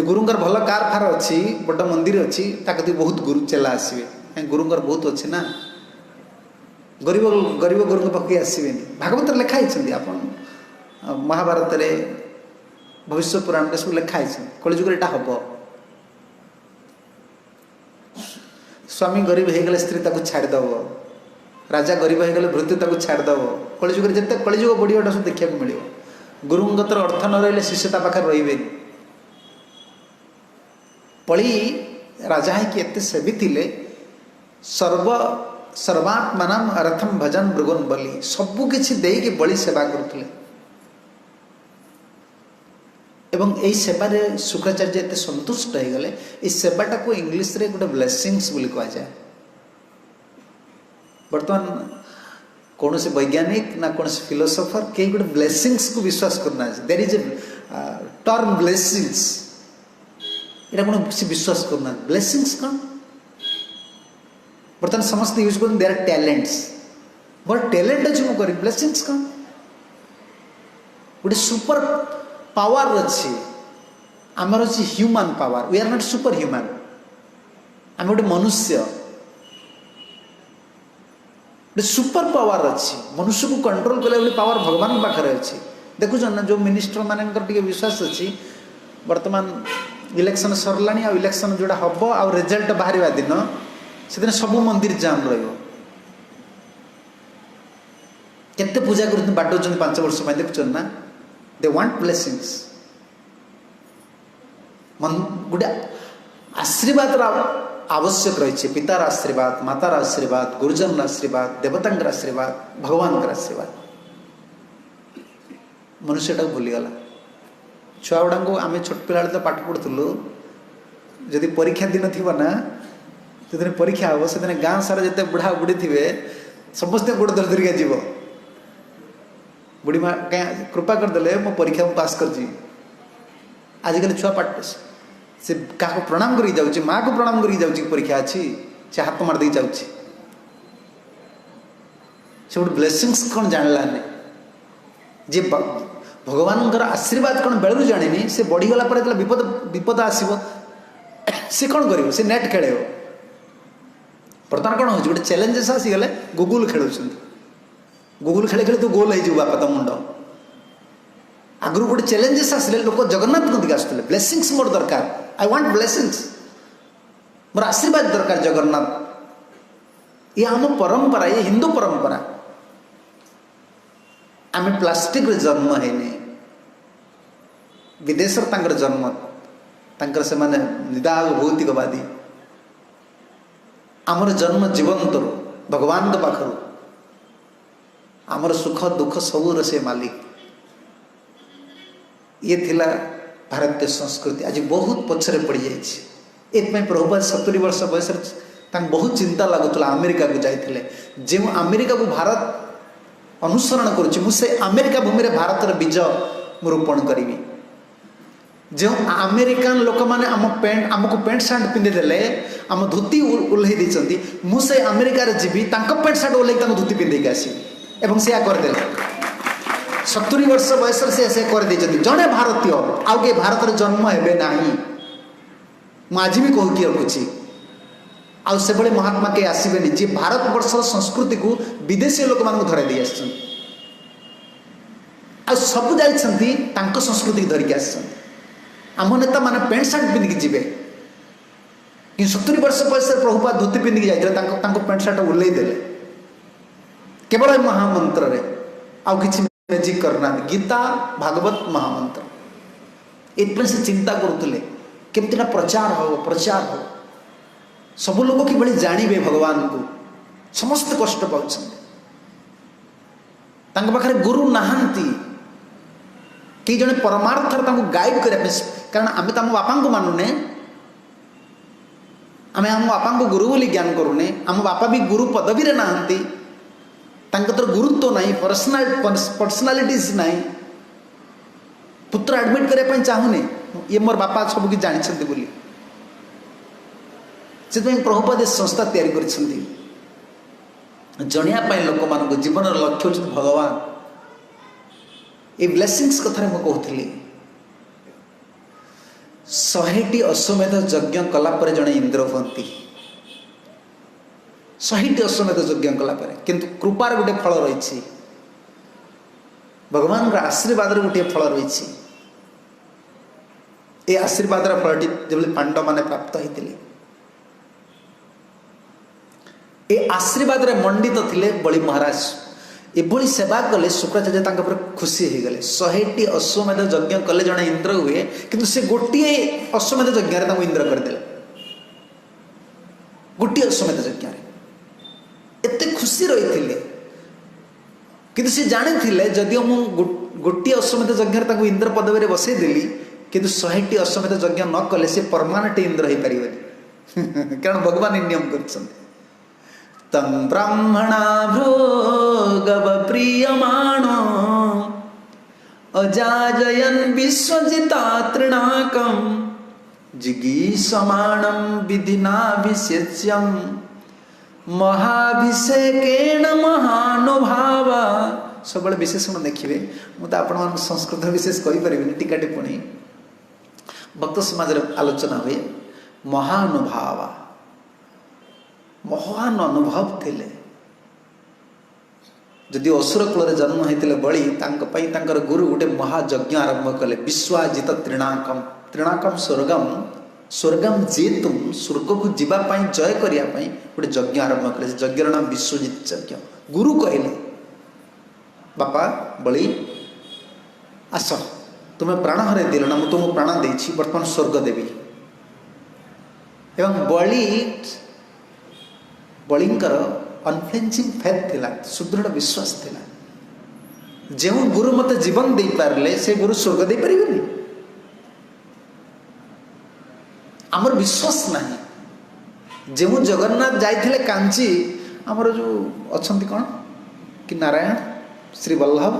गुरुंर भल कार फार अच्छी, बड़ मंदिर अच्छी, बहुत गुरु चेला आसवे, गुरुंर बहुत अच्छे ना। गरीब गरीब गुरु पाखे आसवे। भागवत लिखाई आप महाभारत भविष्य पुराण सब लिखाई। कलिजुग यहाँ हम स्वामी गरीब हो गले स्त्री छाड़देव, राजा गरीब हो गले भृत्य छाड़देव। कलिजुग जिते कलिजुग बढ़िया सब देखा मिले। गुरुंगतर अर्थ न रही शिष्यता पाखे रे। पली राजा है सेवी थिले, सर्वात्मनाम अर्थम भजन भृगुन बलि, सबु किछि देकी बलि सेवा करुले। एवं यही सेवार शुक्राचार्य एत संतुष्ट हो गले। ये सेवाटा को इंग्लिश रे गोटे ब्लेसिंग्स बोली कह जाए। बर्तमान कौन से वैज्ञानिक ना कौन से फिलोसोफर कई गोटे ब्लेसिंग्स को विश्वास करना। There is a term blessings, ये कौन विश्वास करना। ब्लेसिंग्स कौन बर्तमान समस्त यूज कर देयर टैलेंट्स, मोर टैलेंट अच्छे मुझे ब्लेसिंग्स कौन गोटे सुपर पावर अच्छी। आमर अच्छी human power, we are not super human. आम गोटे मनुष्य, सुपर पावर अच्छी, मनुष्य को कंट्रोल कले पावर भगवान पाखे अच्छी। देखुन ना जो मिनिस्टर मान विश्वास अच्छी। वर्तमान इलेक्शन सरला, इलेक्शन जोड़ा हम आ रिजल्ट बाहर दिन से दिन सब मंदिर जाम रते पूजा कर बाटो 5 वर्ष देखुन ना। दे वांट ब्लेसिंग्स, गोटे आशीर्वाद आवश्यक रही। पितार आशीर्वाद, मातार आशीर्वाद, गुरुजन आशीर्वाद, देवता आशीर्वाद, भगवान आशीर्वाद। मनुष्यटा भूलीगला। छुआ गुड़ा को आम छोट पिला तो पाठ पढ़ुलु, जदि परीक्षा दिन थी ना, जो दिन परीक्षा हम से दिन गाँ सारा जिते बुढ़ा बुढ़ी थे समस्ते गोड़ धर धरिका जीव। बुढ़ी माँ क्या कृपा करदे मो परीक्षा पास कर। आजिकल छुआ पाठ से क्या प्रणाम करी जाऊँ, माँ को प्रणाम करी जाऊँ, परीक्षा अच्छी से हाथ मार दे जाऊँ। से गोटे ब्लेसिंग्स कौन जानलानी, जे भगवान आशीर्वाद कौन बेलू जानी। से बढ़ीगला विपद विपद आसो सी कौन कर, से नेट खेल। बर्तमान कौन हो गोटे चैलेंजेस आसीगले, गूगल खेल। गूगल खेले खेले तो गोल हो बापा तो मुंड। आगु गोटे चैलेंजेस आसिले लोक जगन्नाथ कदिक आसुले, ब्लेसिंग्स मोर दरकार, आई वांट ब्लेसिंग्स, मोर आशीर्वाद दरकार जगन्नाथ। ये आम परंपरा, ये हिंदू परंपरा। आम प्लास्टिक जन्म है, विदेश जन्म तांकर से माने निदाग भौतिकवादी। आमर जन्म जीवंत भगवान के पाखर, आमर सुख दुख सबूर से मालिक। ये थिला भारतीय संस्कृति आज बहुत पछरे पड़ जाए। प्रभुपाद 70 वर्ष बयस बहुत चिंता लगुला। अमेरिका को जाते जो अमेरिका को भारत अनुसरण करुँचे अमेरिका भूमि में भारतर बीज रोपण करी। जो अमेरिकान लोक मैंने आम पैंट आमको पैंट सार्ट पिंधिदेले, आम धोती ओह्लई देती, मुझे अमेरिका जीवी पैंट सार्ट ओह्लई धोती पिंधे आसवी एवं से करदे। 70 वर्ष बयस से कर जड़े भारतीय आउ के भारत जन्म हे ना। मुझे भी कहूँ रखुची आउ से बड़े महात्मा के आसबेनि जी भारत वर्ष संस्कृति को विदेशी लोक मान धराई दे सब जाती संस्कृति की धरिकी आम नेता मैंने पैंट सार्ट पिंधिकी जी। 70 वर्ष बयस प्रभुपाद धोती पिंधिकी जाते पैंट सार्ट ओह्लई देले केवल महामंत्र आउ कि मैजिक करना। गीता भागवत महामंत्र एथि से चिंता करुले केमती प्रचार हो सब लोग कि जानवे भगवान को समस्त कष्ट पाँच पाखे गुरु नहांती कई जने परमार्थर गाइड करने कारण आम तो आम बापा को मानुने आम आम बापा को गुरु बोली ज्ञान करूने आम बापा भी गुरु पदवी रे नहांती तो गुरुत्व नहीं पर्सनालिटीज नहीं पुत्र एडमिट करने चाहूनी ये मोर बापा सब कि जानते बोली से प्रभुपाद संस्था तैयारी करिसेंती जणिया लोक मान जीवन लक्ष्य होते भगवान ये ब्लेसिंग्स कथा मुझे कहती 100टी अश्वमेध यज्ञ कलापर जड़े इंद्र हंती 100टी अश्वमेध यज्ञ कलापर किंतु कृपार गोटे फल रही भगवान आशीर्वाद गोटे फल रही ये आशीर्वाद फलटी जब पांडव माने प्राप्त होते ये आशीर्वाद रे मंडित थिले बलि महाराज एभली सेवा कले शुक्राचार्य खुशी हो गले 100टी अश्वमेध यज्ञ कले जड़े इंद्र हुए किंतु से गोटे अश्वमेध यज्ञ इंद्र करदे गोटे अश्वमेध यज्ञ एत खुशी रही किंतु से जानी जदि मु गोटे अश्वमेध यज्ञ इंद्र पदवी रे बसईदेली किंतु 100टी अश्वमेध यज्ञ न कले से परमानेंट इंद्र हो पारे कारण भगवान नियम कर तं ब्राह्मणा भोगव प्रियमाणो अजाजयन् विश्वजिता तृणाकं जिगीषमाणं विधिनाभिषेच्यं महाभिषेकेण महानुभाव सब विशेषण देखिए मुझे आपण संस्कृत विशेष कहीपर टीका टिप्पणी भक्त समाज आलोचना हुए महानुभाव महान अनुभव थिले जदि असुर कुल जन्म होते बलि गुरु गोटे महायज्ञ आरंभ कले विश्वाजित त्रिणाकम स्वर्गम जेतुम स्वर्ग को जीवाई जय करने गोटे यज्ञ आरंभ कले यज्ञ नाम विश्वजित यज्ञ गुरु कहले बापा बलि आस तुम्हें प्राण हर दिल ना मुझे तुमको प्राण देछि वर्तमान स्वर्ग देवी एवं बलिंकर अनफ्लेंचिंग फेथ थिला सुदृढ़ विश्वास थिला जो गुरु मत जीवन दे पारले से गुरु स्वर्ग दे परिबेनी आमर विश्वास नहीं जो जगन्नाथ जाइथिले कांची आमर जो अछंती कौन कि नारायण श्री वल्लभ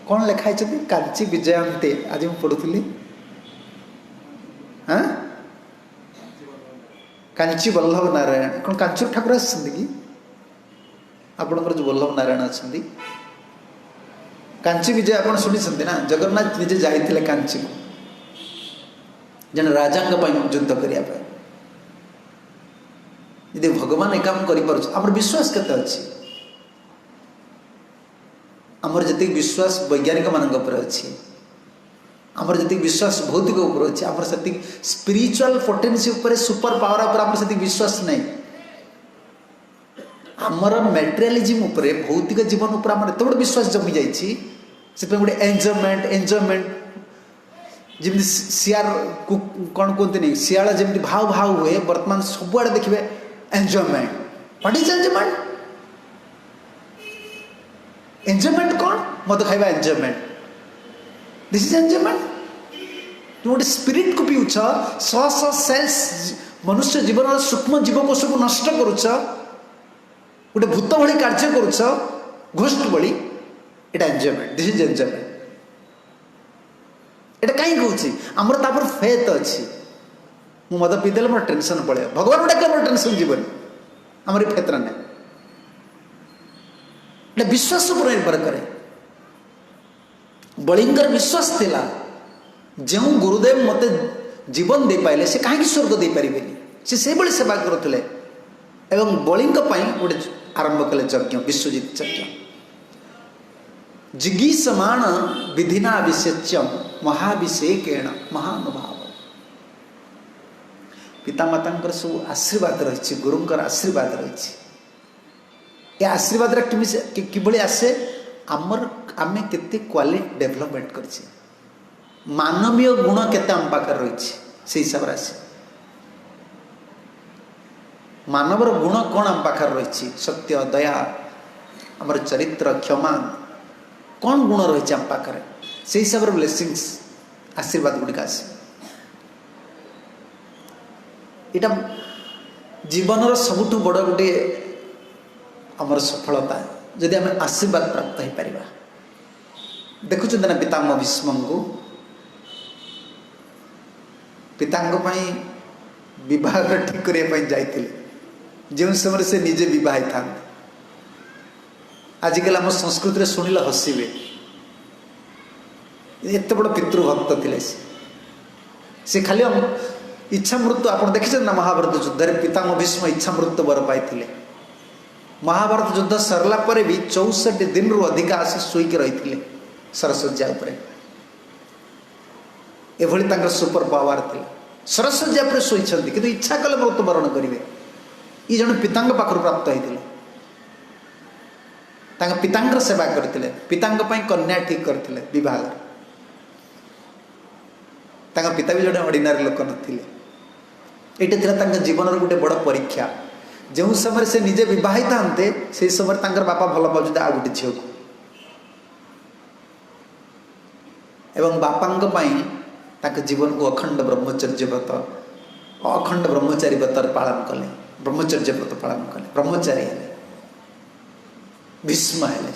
कौन लिखाई कांची विजयांते आज मैं पढ़ुली हाँ कांची वल्लभ नारायण कौन कांचूर ठाकुर कि आपणकर जो वल्लभ नारायण अच्छा कांची विजय आप शुणी ना जगन्नाथ निजे जाते कांची को जन राजा युद्ध करने यदि भगवान एक काम कर विश्वास केते अच्छी आमर जी विश्वास वैज्ञानिक मान अच्छी आमर जी विश्वास भौतिक उपर अच्छे आमर से स्पिरिचुअल पोटेंसी उपर सुपर पावर उपर आमर से विश्वास नहीं आमर मैटेरियलिज्म उपर भौतिक जीवन उपर आमर एत बड़ विश्वास जमी जाइए गोटे एंजॉयमेंट जमी सियार कौन कहते नहीं सियाल जमी भाव भाव हुए बर्तमान सबुआड़े देखिए एंजॉयमेंट व्हाट इज एंजॉयमेंट कौन मत खाइबा एंजॉयमेंट दिस इज एंजॉयमेंट तुम गोटे स्पिरिट को पीउछ शह शह सेल्स मनुष्य जीवन सूक्ष्म जीवकोश को नष्ट करुच गोटे भूत भली कार्य करुच घोष्ट भली एटा एंजॉयमेंट दिस इज एंजॉयमेंट एटा कहीं कहूँ आमर तापर फेथ अच्छी मु मद पीदेले मोर टेंशन पड़े भगवान डाक मोर टेंशन जीवन आमर फेथ ना विश्वास पर निर्भर करे बलिंगर विश्वास थिला जो गुरुदेव मते जीवन दे पाइले से कहीं स्वर्ग दे पारिबेनी से बड़ी सेवा करथिले एवं बलिंग गोटे आरंभ कले यज्ञ विश्वजित यज्ञ जिगीषमाण विधिना अभिषेच्यम महाभिषेकेण महानुभाव पितामाता सब आशीर्वाद रही गुरुंकर आशीर्वाद रही ये आशीर्वाद कि आसे आमर आमे केते क्वालिटी डेवलपमेंट करछे मानवीय गुण केते आम पाखर रही से हिसाब से आसे मानवर गुण कौन आम पाखर रही सत्य दया आमर चरित्र क्षमा कौन गुण रही आम पाखे से हिसाब से ब्लेसिंग्स आशीर्वाद गुड़िक आस यहाँ जीवन सबुठ बड़ गोटे आमर सफलता जदि आम आशीर्वाद प्राप्त हो पार देखुं ना पितामह भीष्म को पिता विवाह ठीक करने जाते जो समय से निजे बहुत था आजिकल आम संस्कृति शुणिले हसबे एत बड़ पितृभक्त थे से खाली इच्छा मृत्यु आप देखते ना महाभारत युद्ध पितामह भीष्म इच्छा मृत्यु वर पाई महाभारत युद्ध सरला पर भी 64 दिन रु अधिक आसी शोक रही सरस्वज्या एभली सुपर पावर थी सरस्वज्या पर शोती कि इच्छा कले मृत्युवरण करेंगे ये जन पिता पाखर प्राप्त होता पिता सेवा करते पिता कन्या ठीक करते विवाह पिता भी जड़े ऑर्डिनरी लोक नथिले ये जीवन गोटे बड़ परीक्षा जो समय से निजे विवाहित था से समय बापा भल पाते आ गोटे झील को एवं बापा जीवन को अखंड ब्रह्मचर्य व्रत अखंड ब्रह्मचारी व्रत पालन कले ब्रह्मचर्य व्रत पालन कले ब्रह्मचारी है भीष्म है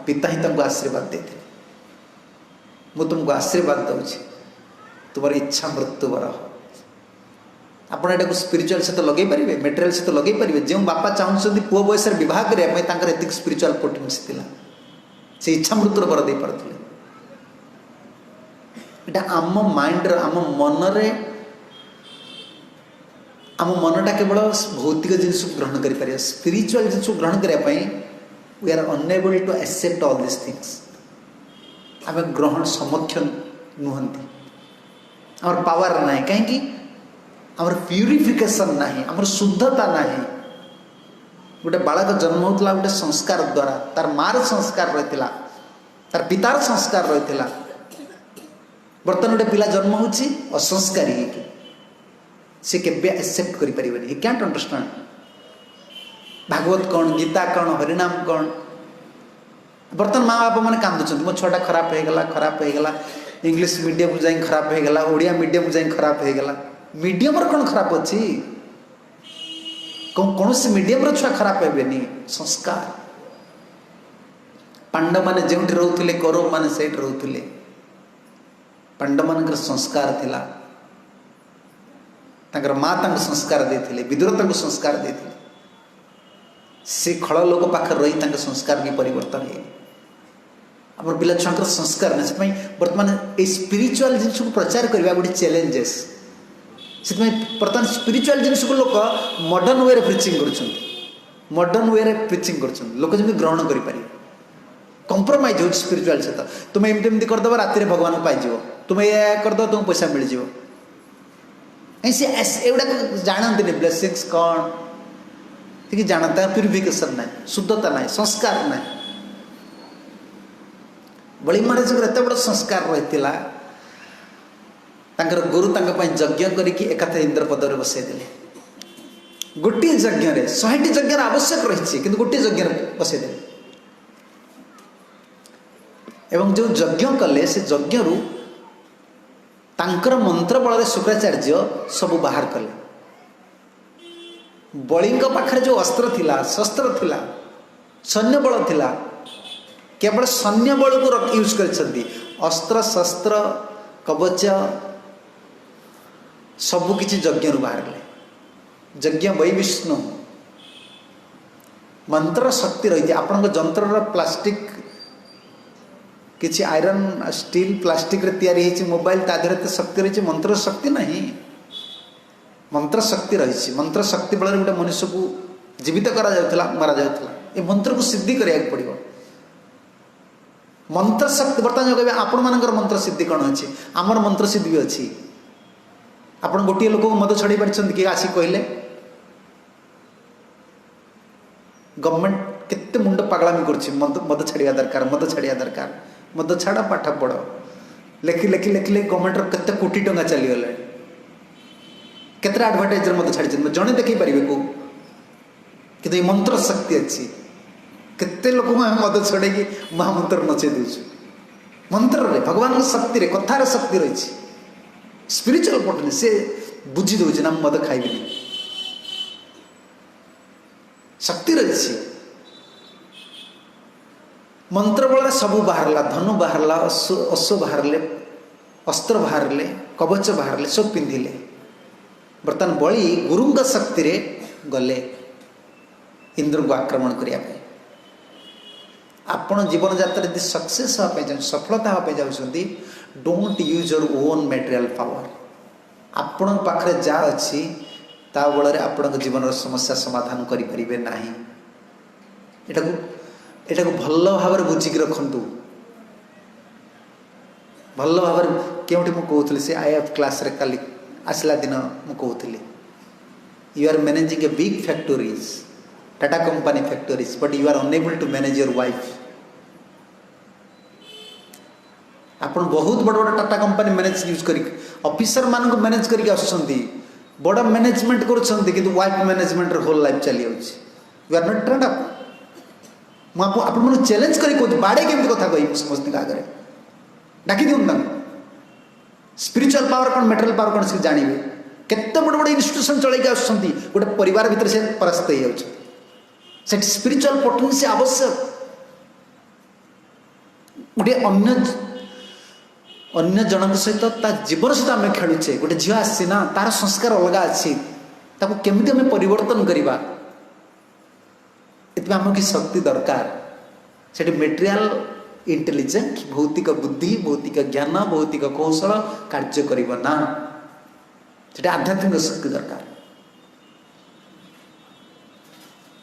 पिता ही तुमको आशीर्वाद देते मु तुमको आशीर्वाद दूसरी तुम्हारी इच्छा मृत्यु वर आपड़ यहाँ स्पिरिचुआल सहित लगे पारे मेटेरियल सहित लगे पारे जो बापा चाहते पुओ बयस बहुत करने स्पिरिचुआल पोटेंसी थी से इच्छा मृत्युर वर दे पारे यहाँ आम माइंड आम मनटा केवल भौतिक जिनस ग्रहण कर स्पिरिचुआल जिनस ग्रहण करने we are unable to accept all this things आम ग्रहण समक्ष नुहति आम पावर ना कहीं आमर प्यूरिफिकेशन ना आमर शुद्धता ना गोटे बालक जन्म होता गोटे संस्कार द्वारा तार मार संस्कार रही तार पितार संस्कार रही बर्तमान गोटे पिला जन्म हो असंस्कारी से केबे एक्सेप्ट करि परिबनी ही कैंट अंडरस्टैंड भागवत कौन गीता कौन हरिनाम कौन बर्तमान माँ बापा मैंने कांदुचंत मो छुआटा खराब हो गला इंग्लिश मीडियम जाई खराब हो गला ओडिया मीडियम जाई खराब हो गला मीडियम कौन खराब अच्छी कौन से मीडियम छुआ खराब हेबेनी संस्कार पांडव माने जोठी रोथुले कौरव माने सेठ रोथुले पांडव मान संस्कार थिला तांकर माँ तांको संस्कार देथिले विदुर तांको संस्कार देथिले से खल लोक पाखर रही तांको संस्कार भी परिवर्तन है आम पिला छुआ संस्कार ना से बर्तमान ये स्पिरिचुआल जिनस को प्रचार करवा गोटे चैलेंजेस से बर्तमान स्पिरिचुआल जिनस को लोक मॉडर्न वे प्रिचिंग कर मॉडर्न वे प्रिचिंग कर लोक जमी ग्रहण करें कंप्रोमाइज हो स्पिरिचुआल सहित तुम्हें एमती करदे राति भगवान को पाइज तुम्हें यह करदे तुमको पैसा मिल जाए एगुड़ा जानते ब्लेसिंग्स कौन ठीक जानता प्यूरिफिकेशन ना शुद्धता ना संस्कार ना बड़ी महाराज एत बड़ संस्कार रही गुरु यज्ञ करके एकाथरे इंद्र पदर बसईदे गोटे यज्ञ 100टी यज्ञ आवश्यक रही कि गोटे यज्ञ बसईदे एवं जो यज्ञ कले से यज्ञ रु तांकर मंत्र बल शुक्राचार्य सब बाहर कले बलि पाखे जो अस्त्र थिला शस्त्र थिला सैन्य बल थिला केवल सैन्य बल को यूज कर अस्त्र शस्त्र कवच सबकि यज्ञ रु बाहर यज्ञ वै विष्णु मंत्र शक्ति रही आपण जंत्र प्लास्टिक किसी आयरन स्टील प्लास्टिक रे तैयारी होती मोबाइल तादेह तो शक्ति रही मंत्र शक्ति नहीं मंत्र शक्ति रही मंत्र शक्ति बल गोटे मनुष्य को जीवित करा मारा जाउथला ए मंत्र को सिद्धि करिया पड़ो मंत्र शक्ति बर्तमान जो आपण मानकर मंत्र सिद्धि कौन अच्छी आमर मंत्र सिद्धि भी अच्छी आपण गोटे लोक मद छड़े पार्टी किए आसिक कहले गवर्नमेंट केते मुंड पागलामी कर मद छाड़ा दरकार मद छाड़ा दरकार मद छाड़ पाठ पढ़ लेखि लेखि लेखि लेखि गवर्नमेंट केते कोटी टंका चलीगला केते एडवर्टाइजर मत छाड़ी जड़े देखी पारे को कि ये मंत्र शक्ति अच्छी केते लोक मत छड़े महामंत्र नचे दे मंत्र रे भगवान शक्ति रे कथार शक्ति रही स्पिरिचुअल पोटेंसी से बुझी दौर ना मद खाइबी शक्ति रही मंत्र बल सबू बाहरला धनु बाहरला अश्व बाहरले अस्त्र बाहरले कवच बाहरले सब पिंधिले बर्तमान बलि गुरुंग शक्ति रे गले इंद्र को आक्रमण करने आपण जीवन यात्रा यदि सक्सेस सफलता हाँपे जाऊँगी don't use your own material power आपण पाखे जहाँ अच्छी ता बल आपण जीवन समस्या समाधान करें ना एटा को भल भाव बुझिक रखु भल भाव क्योंकि मुझे से IF क्लास रे काली आसला दिन मुझे you are managing a big factories Tata company factories but you are unable to manage your wife आप बहुत बड़ बड़ टाटा कंपनी मैनेज यूज कर ऑफिसर मान मैनेज करके बड़ मैनेजमेंट कर वाइफ मैनेजमेंट होल लाइफ चली यू आर नॉट ट्रेंड मुझे चैलेंज कर बाड़े केमी कथा कह समस्त आगे डाकी दिखाँ स्पिरिचुअल पावर कौन मेटेरियल पावर कौन से जानवे केते बड़ बड़ इन्स्टिट्यूशन चलैके आसुछंती गोटे परिवार भितर से परास्त हो जाउछ स्पिरिचुअल पोटेंसी आवश्यक गोटे अन्य जनक सहित ता जीवन सहित आम खेलुचे गोटे झील आसी ना तार संस्कार अलग अच्छी केमी आम परिवर्तन करवा ये आम शक्ति दरकार से मेटेरियल इंटेलिजेंट भौतिक बुद्धि भौतिक ज्ञान भौतिक कौशल कार्य करना से आध्यात्मिक शक्ति दरकार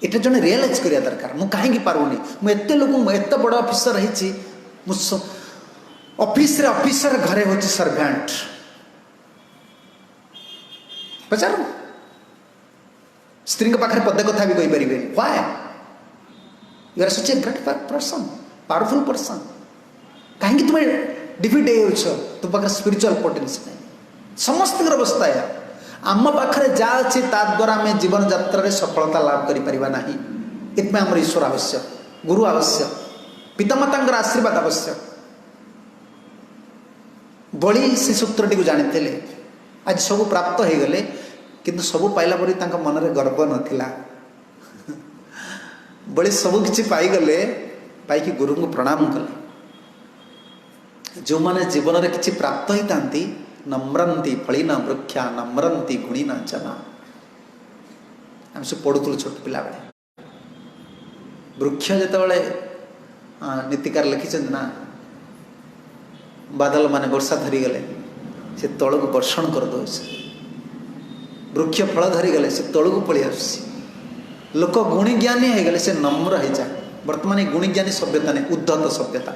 ये जन रियलाइज करिया दरकार मु कहीं पारुनी मुझे लोक एत बड़ ऑफिसर रही ऑफिस रे ऑफिसर घरे हूँ सर्वेंट पचार स्त्री पाखे पदे कथा भी कहीपर why you are such a great person powerful person कहीं तुम्हें डिफिट हो तुम पाखे स्पिरिचुअल पोटेंसी नहीं समस्त अवस्था या आम पाखे जहाँ अच्छी द्वारा आम जीवन यात्रा सफलता लाभ करना ये आम ईश्वर आवश्यक गुरु आवश्यक पितामाता आशीर्वाद आवश्यक बलि से सूत्रटी को जानी आज सब प्राप्त हो गले किंतु सब पाइला पर मन में गर्व नथिला बलि सब किछि पाईगले पाई गुरु को प्रणाम कले जो माने जीवन में किछि प्राप्त होता नम्रंती फलिना वृक्षा नम्रंती गुणीना जना आम सब पढ़ुलु छोट पिला बेले वृक्ष जिते नीतिकार लिखिं ना बादल माने वर्षा धरी गले से तल को वर्षण कर दो वृक्ष फल धरी गले से तल को पलि आस लोक गुणी ज्ञानी हो गले से नम्र हो जाए बर्तमान गुणी ज्ञानी सभ्यता नहीं उद्धत सभ्यता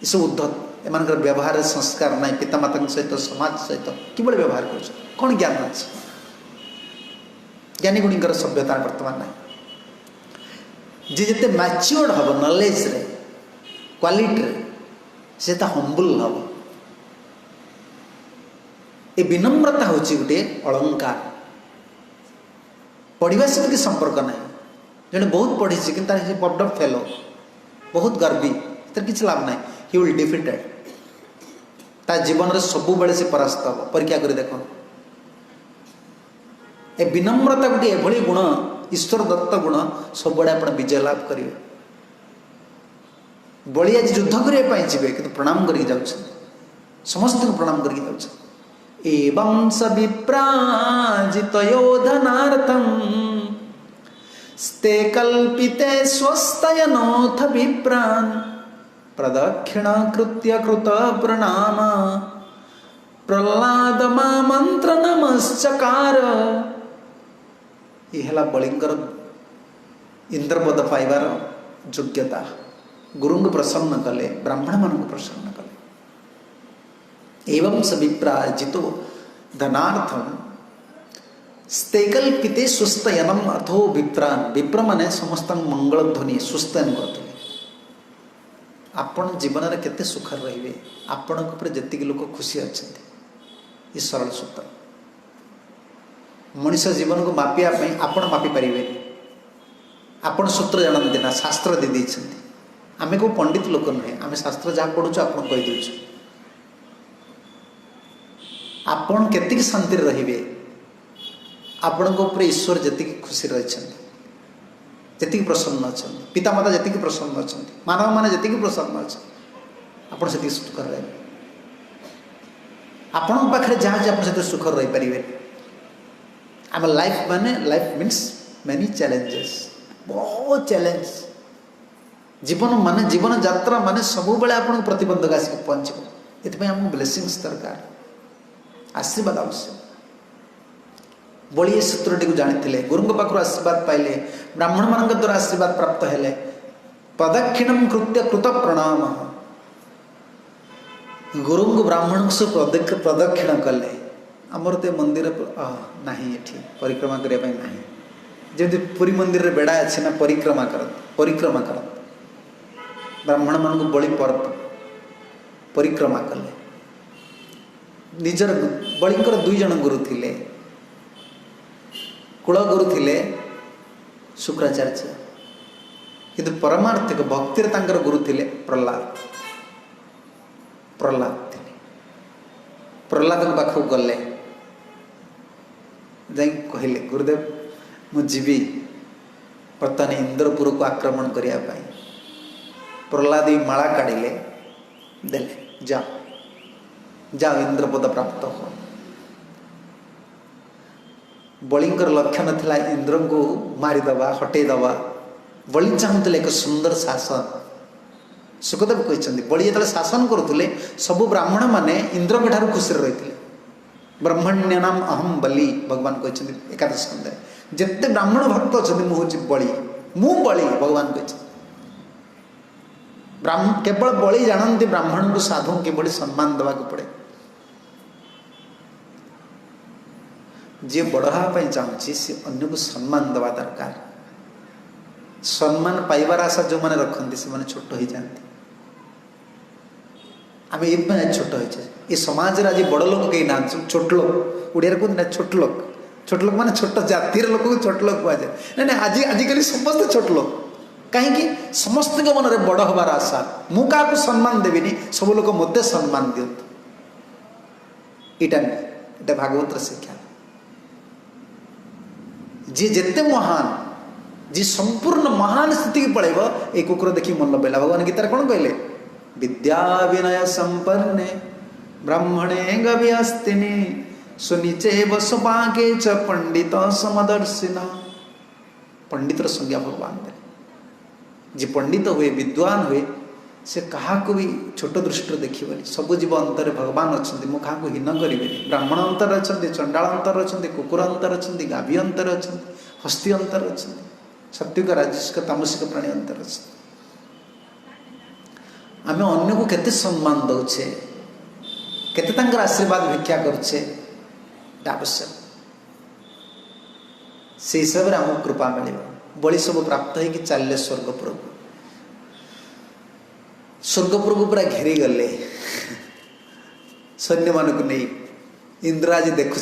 ये सब उद्धत एम व्यवहार संस्कार ना पितामाता सहित समाज सहित किभली व्यवहार कर कौन ज्ञान अच्छे ज्ञानी गुणी सभ्यता बर्तमान ना जी जिते मैच्योर्ड हम नॉलेज रे क्वालिटी से हम्बुल हम ये विनम्रता हूँ गोटे अलंकार पढ़ा से कि संपर्क ना जड़े बहुत पढ़ी कि पब्ड फेलो बहुत गर्वी किसी लाभ ना ही विल डिफिटेड ता जीवन में सबु बेले से परास्त हम परीक्षा कर देख ए विनम्रता गोटे एभली गुण ईश्वर दत्त गुण सब बड़े आप विजय लाभ करेंगे बलि आज युद्ध करने जी कि प्रणाम करके जाऊँ समस्त को प्रणाम करके जाऊँ एवं स विप्राजित योधनार्थम स्ते कल्पिते स्वस्तयनोथ विप्रान् प्रदक्षिणा कृत्य कृत प्रणाम प्रह्लाद मंत्र नमस्कार यह बलिंगर इंद्रपद पाइबार योग्यता गुरु को प्रसन्न कले ब्राह्मण मान को प्रसन्न कले एवं स विप्राजितो धनार्थम स्तेकल्पिते सुस्तयनम अथो विप्रान विप्र माने समस्त मंगल ध्वनि सुस्तयन करते आपण जीवन में केते सुखर रहिबे आपण ऊपर जतिक लोक खुशी अछंती ये सरल सूत्र मनुष्य जीवन को मापिया आपण मापी पारे आपण सूत्र जानते ना शास्त्र दे देछंती आमे को पंडित लोक नुहे आमे शास्त्र जहाँ पढ़ुଛୁ आपण कहि देउछु आपण केतिक शांति रहिबे आपण को ऊपर ईश्वर जतिक खुशी रहिछंती जतिक प्रसन्न अछंती पितामाता जतिक प्रसन्न अछंती मानव माने जतिक प्रसन्न अछंती आपण सेति सुख रहे आपण पाखरे जहाँ आपण सेति सुख रहि परिबे आम लाइफ माने लाइफ मीन्स मेनी चैलेंजेस बहुत चैलेंज जीवन माने जीवन यात्रा माने सबु बेले आपण प्रतिबंधक आसी पहुंचबो एथि हमको ब्लेसिंग्स दरकार आशीर्वाद आवश्यक बड़ी सूत्रटी को जानी गुरु पाखर आशीर्वाद पाइले ब्राह्मण मान द्वारा आशीर्वाद प्राप्त हेले प्रदक्षिणम कृत्य कृत प्रणाम गुरु को ब्राह्मण से प्रदक्षिण कले आमर तो मंदिर ना ये परिक्रमा करने ना जमी पुरी मंदिर में बेड़ा अच्छे ना परिक्रमा कर ब्राह्मण मान को बड़ी परिक्रमा कले निजर बलिंकर दुई जन गुरु थिले कुल गुरु थिले शुक्राचार्य किंतु परमार्थिक भक्तिर तांकर गुरु थिले प्रहलाद प्रहलाद पाखक गले जाई कहले गुरुदेव मुझी बर्तमान इंद्रपुर को आक्रमण करने प्रहलाद माला काढ़िले देले जाओ इंद्रपद प्राप्त हो बलिंकर लक्ष्य नथिला इंद्र को मारिदवा हटेदवा बलि चाहूले एक सुंदर शासन सुखदेव कहते बलि जो शासन करुले सबु ब्राह्मण माने इंद्र ठार खुशी रही ब्रह्मण्य नाम अहम बलि भगवान कहते एकादश स्कंदे जिते ब्राह्मण भक्त अच्छा मुझे बलि बलि भगवान कहते केवल बलि जानती ब्राह्मण को साधु के सम्मान देवा पड़े जी बड़ हाँपाई चाहूँगी सी अन्य को सम्मान देवा दरकार सम्मान पाइबार आशा जो मैंने रखती से मैंने छोट हो जाती आम ये छोट हो ये समाज आज बड़ लोग कहीं ना छोट लोग उड़िया कहते छोट लोग माने छोट जातिर लोक को छोट लोग कह जाए ना आज आजिकल समस्त छोट लोग कहीं समस्त मन में बड़ हबार आशा मु क्या सम्मान देवी सब लोग मत सम्मान दिंतु यहाँ भागवत शिक्षा जी जेते महान जी संपूर्ण महान स्थिति की पड़ेब ये कुकुर देखी मन लबेला भगवान गीतार कौन कहले विद्या विनय संपन्ने ब्राह्मणे गव्यस्तिनि सुनिचे वसुपाके च पंडित समदर्शिना पंडितर संज्ञा भगवान दे जी पंडित हुए विद्वान हुए से कहा को भी छोट दृष्टि देखिए सब जीव अंतर भगवान अच्छा मुझे क्या हीन करें ब्राह्मण अंतर अच्छा चंडाल अंतर अच्छा कुकुर अंतर अच्छा गाभी अंतर अच्छा हस्ती अंतर अच्छा सात्विक राजसिक तामसिक प्राणी अंतर अच्छा आम अन्य को केते सम्मान दौचे केते आशीर्वाद भिक्षा करुचे आवश्यक से हिसाब से आमको कृपा मिले बलि सब प्राप्त हो चलिए स्वर्गपुर को स्वर्गपुर को पूरा घेरी गले सैन्य मान को नहीं इंद्र आज देखुंट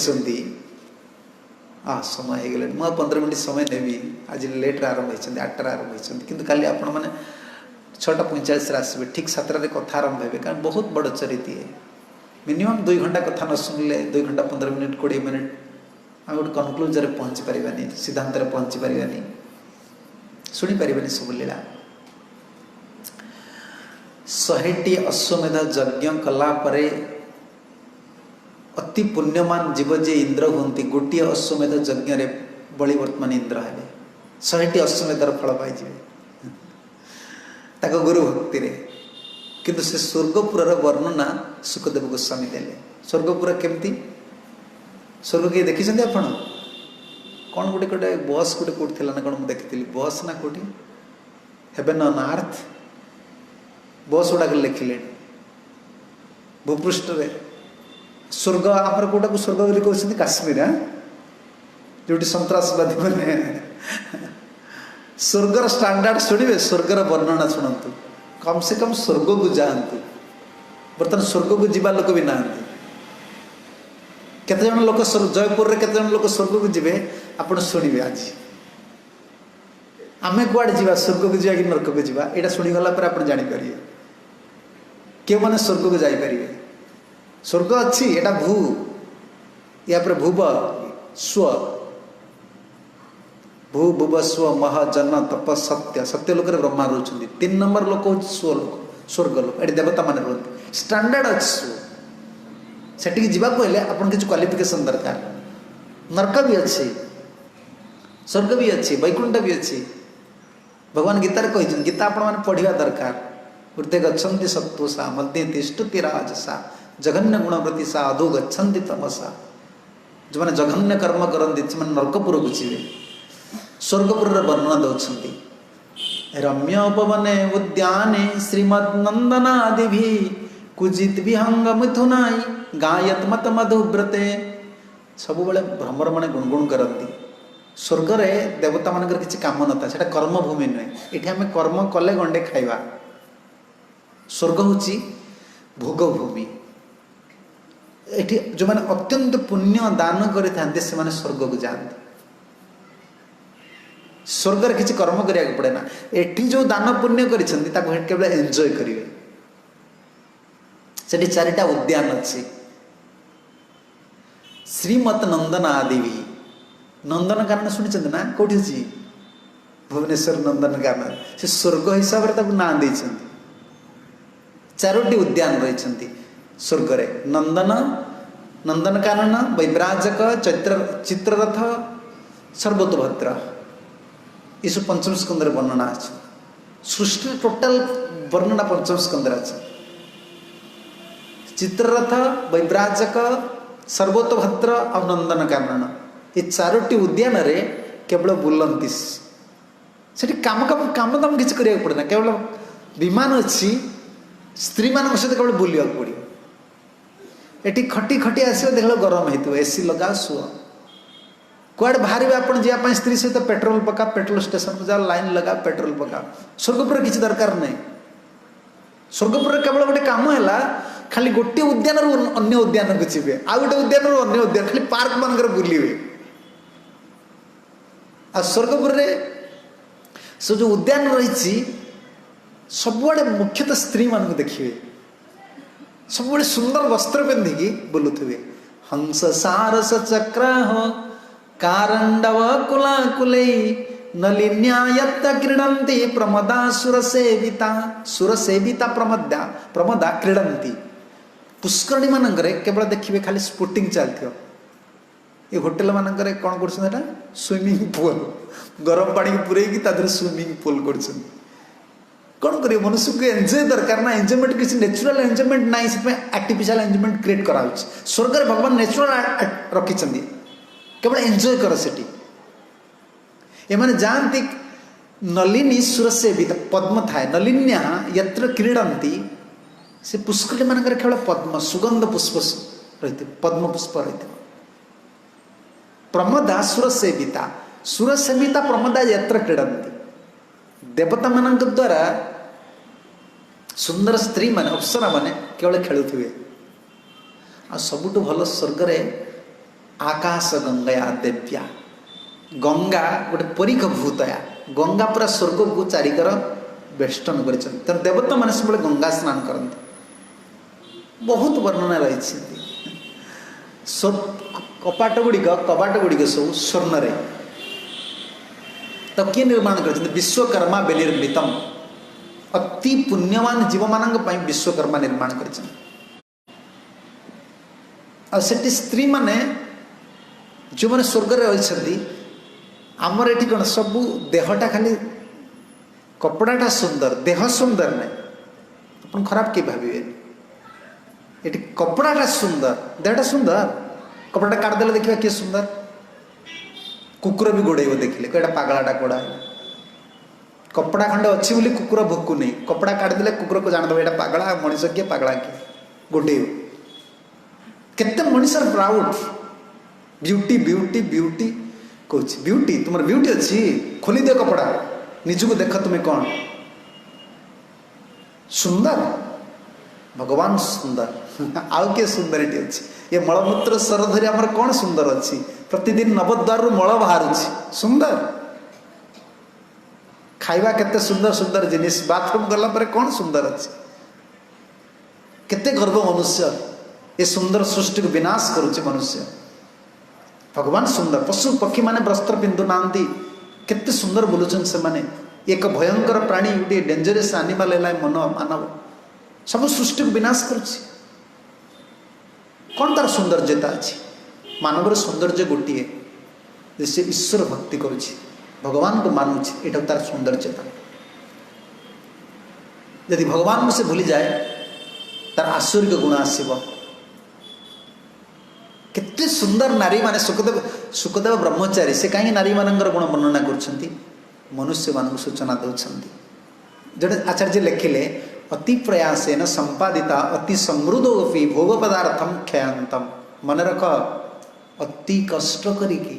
समय हो गले मुझे 15 मिनट समय नेबी आज लेट्रे आरंभ होती 8 आरंभ होती किंतु काली आपण मैंने 6:45 आसबे ठीक 7 कथा आरंभ हे कारण बहुत बड़ चरिती है मिनिमम 2 घंटा कथा न शुणिले 2 घंटा 15 मिनट 20 मिनट आम गोटे कनक्लूजन पहुँची पारानी सिद्धांत पहुँची पारानी शुणी पारानी सब लीला 100टी अश्वमेध यज्ञ कलापरे अति पुण्यमान जीव जे इंद्र हूँ गोटे अश्वमेध यज्ञ रे बलि वर्तमान इंद्र हे 100टी अश्वमेधर फल पाई गुरु भक्ति रे किंतु से स्वर्गपुर वर्णना सुखदेव गोस्वामी देले स्वर्गपुर केमती स्वर्ग किए देखी आपण कौन गोटे गोटे बस गोटे कौट थी ना कौन मुझे देखी बस ना कौटी हेवेन ऑन अर्थ बस गुड़ाक लिखिले भूपृष्ठ स्वर्ग आमर कौटा को स्वर्ग बोली कहते काश्मीर हाँ जो सन्त्रासवादी मैंने स्वर्गर स्टैंडर्ड शुणे स्वर्गर वर्णना शुणु कम से कम स्वर्ग को जातु बर्तमान स्वर्ग को जीवा लोक भी ना केते जन लोक जयपुर रे केते जन लोक स्वर्ग को जीवे आपण शुणवे आज आमे कुआडे जीवा स्वर्ग को जीवा कि नरक को जीवा एटा शुणी गला पर आपण जानि परिए के माने स्वर्ग को जाई परिए स्वर्ग अच्छी एटा भू या पर भूव स्व भू भुव स्व मह जन तप सत्य सत्य लोक ब्रह्मा रोचंदी 3 नंबर लोक हो स्व लोक स्वर्ग लोक एटी देवता माने रोती स्टैंडर्ड अच्छी सेठी जीवा कहले आपन किछ क्वालिफिकेशन दरकार नरक भी अच्छी स्वर्ग भी अच्छी वैकुंठ भी अच्छी भगवान गीता कही गीता आपण मैंने पढ़ा दरकार ऊर्धे गच्छन्ति सत्वसा मध्ये तिष्ठति राजसा जघन्य गुणवृत्तिसा अधो गच्छन्ति तमसा जो मैंने जघन्य कर्म करती से नरकपुर को जीवे स्वर्गपुर वर्णना दौरान रम्य उपवने उद्याने श्रीमद्नंदनादि कुजित विहंग मिथुनाई गायत मत मधुव्रते सब बड़े भ्रमर माने गुणगुण करती स्वर्ग रे देवता मानकर किसी काम नता से कर्म भूमि नुहे ये आम कर्म कले गंडे खाइबा स्वर्ग होची भोग भूमि एठी जो माने अत्यंत पुण्य दान करते से माने स्वर्ग को जाते स्वर्ग रे किसी कर्म करिया पड़े ना एठी जो दान पुण्य करिसेंती ताको केवल एंजॉय करिवे सेठी चारिटा उद्यान अच्छी श्रीमत नंदन आदि नंदन कारण शुणी ना कौटी अच्छी भुवनेश्वर नंदन कारण से स्वर्ग हिसाब से ना देते चारोटी उद्यान रही स्वर्ग रे नंदन नंदन कानन वैव्राजक चित्ररथ सर्वतोभद्र ये सब पंचम स्कंदर वर्णना अच्छे सृष्टि टोटाल वर्णना पंचम स्कंदर अच्छे चित्ररथ वैव्राजक सर्वतोभद्र और नंदन कानन ये चारोटी उद्यान रे केवल बुलंती से काम काम काम दाम किसी करिया पड़ेना केवल विमान अच्छी स्त्री मान सहित केवल बुलिया पड़ो ये खटी खटी आस देख गरम हो एसी लगा शुआ कुआड़े बाहर आप जावाई स्त्री सहित पेट्रोल पका पेट्रोल स्टेशन को जाओ लाइन लगा पेट्रोल पका स्वर्गपुर किसी दरकार नहीं स्वर्गपुर केवल गोटे कम है खाली गोटे उद्यान अन्य उद्यान को जीवे आ गोटे उद्यान अन्य उद्यान खाली पार्क मान बुलवे आ स्वर्गपुर से जो उद्यान रही सबुआड़े मुख्यतः स्त्री मान देखिए सबुआड़े सुंदर वस्त्र पिंधिकी बुलुवे हंस सारस चक्र कारंडव कुला कुले नलिन्यायत्त क्रीडन्ति प्रमदा सुरसेविता प्रमदा क्रीडन्ति पुष्करणी मानकरे केवल देखिए खाली स्पोर्टिंग चलती ये होटेल मानकरे कौन कर स्विमिंग पूल गरम पानी पूरेगी तादर स्विमिंग पूल कर कौन कर मनुष्य को एंजॉय दरकार ना एंजॉयमेंट किसी नेचुरल एंजॉयमेंट ना से आर्टिफिशियल एंजॉयमेंट क्रिएट करा स्वर्ग रे भगवान नेचुरल रखी केवल एंजॉय कर सेठी एमाने जानती नलिनी सुरसेविता पद्म थाए नलिन्या यत्र क्रीडन्ति से पुष्करणी मानकर केवल पद्म सुगंध पुष्प रही पद्म पुष्प रही प्रमदा सुरसेविता प्रमदा यत्र क्रीडन्ति देवता मान द्वारा सुंदर स्त्री मान अप्सरा माने केवल खेलुथिबे आ सबुठ भल स्वर्ग रे आकाश गंगाया देव्या गंगा गोटे परीख भूतया गंगा पूरा स्वर्ग को चारिकर बेष्टन कर देवता मान सब गंगा स्नान करते बहुत वर्णना रही कपाट गुड़िक सब स्वर्ण रे तो किए निर्माण कर विश्वकर्मा बेनिर्मितम अति पुण्यवान जीव मान विश्वकर्मा निर्माण कर स्त्री माने जो मैंने स्वर्ग रे रही आमर ये कौन सब देहटा खाली कपड़ाटा सुंदर देह सुंदर नहीं अपन खराब किए भावे ये कपड़ाटा सुंदर देहटा सुंदर कपड़ाटा काटदेले देखिए किए सुंदर कुकुर भी गोड़े देखिले कड़ा पगलाटा कोड़ा कपड़ा खंडे अच्छी बोली कुकुर भोकु नहीं कपड़ा काटदेले कुकुर को जानदे यहाँ पगला मनीष किए पगला किए गोटे केते मनीषर प्राउड ब्यूटी ब्यूटी ब्यूटी कौच ब्यूटी तुम ब्यूटी अच्छी खोली दे कपड़ा निज को देख तुम्हें कौन सुंदर भगवान सुंदर आउ किए सुंदर ये अच्छी ये मलमूत्र सर धरी आमर कौन सुंदर अच्छी प्रतिदिन नवद्वार मल बाहर सुंदर खाइबा केते सुंदर सुंदर जिनिस बाथरूम गला पर कौन सुंदर अच्छी केते गर्व मनुष्य ये सुंदर सृष्टि को विनाश करुचे मनुष्य भगवान सुंदर पशु पक्षी माने वस्त्र पिंधु नांती केते सुंदर बोलुचन से माने एक भयंकर प्राणी गोटे डेंजरस एनिमल है मन मानव सब सृष्टि को विनाश करुचे कौन तार सौंदर्यता अच्छी मानवर सौंदर्य गोटे से ईश्वर भक्ति करुचे भगवान को मानुचे यहाँ तार सौंदर्यता यदि भगवान को से भूली जाए तार आश्चर्य गुण आसव केते सुंदर नारी माने सुखदेव ब्रह्मचारी से कहीं नारी मानकर गुण वर्णना कर मनुष्य मान सूचना दौरान जड़े आचार्य लिखिले अति प्रयासेन संपादिता अति समृद्धोपि भोग पदार्थम क्षयांतम मन रख अति कष्ट करिकी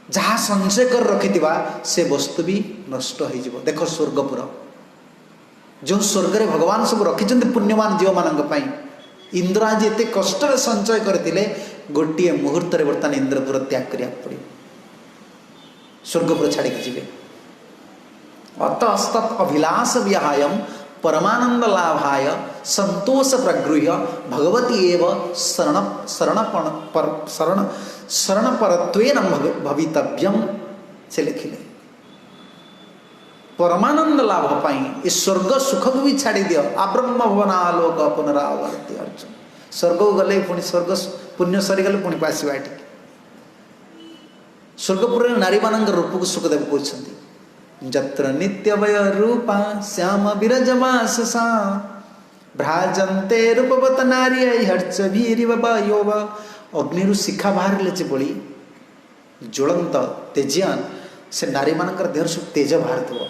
जहाँ संचय कर रखि से वस्तु भी नष्ट हो देख स्वर्गपुर जो स्वर्ग रे भगवान सब रखी पुण्यवान जीव मान इंद्र आज एत कष्ट संचय करते गोटे मुहूर्त बर्तमान इंद्रपुर त्याग करा पड़े स्वर्गपुर छाड़ी जी अतस्त अभिलाष विहाय परमानंद लाभाय संतोष प्रगृह्य भगवती एव शरणपरत्वेन भवितव्यम से लिखिले परमानंद लाभ पाई ये स्वर्ग सुख को भी छाड़ी दियो आब्रह्म भवनालोक पुनरावर्ती अर्जुन स्वर्ग को गले पुणी स्वर्ग पुण्य सरीगले पुणी आसवा ये स्वर्गपुर नारी मान रूप को सुखदेव कहते जत्र नित्यवय रूपा श्याम विरजमासा भ्राजन्ते रूपवत नारी हर्ष भीरिवयोव अग्नि शिखा बाहर बड़ी ज्वलंत तेजियान से नारी मान देह सब तेज बाहर थो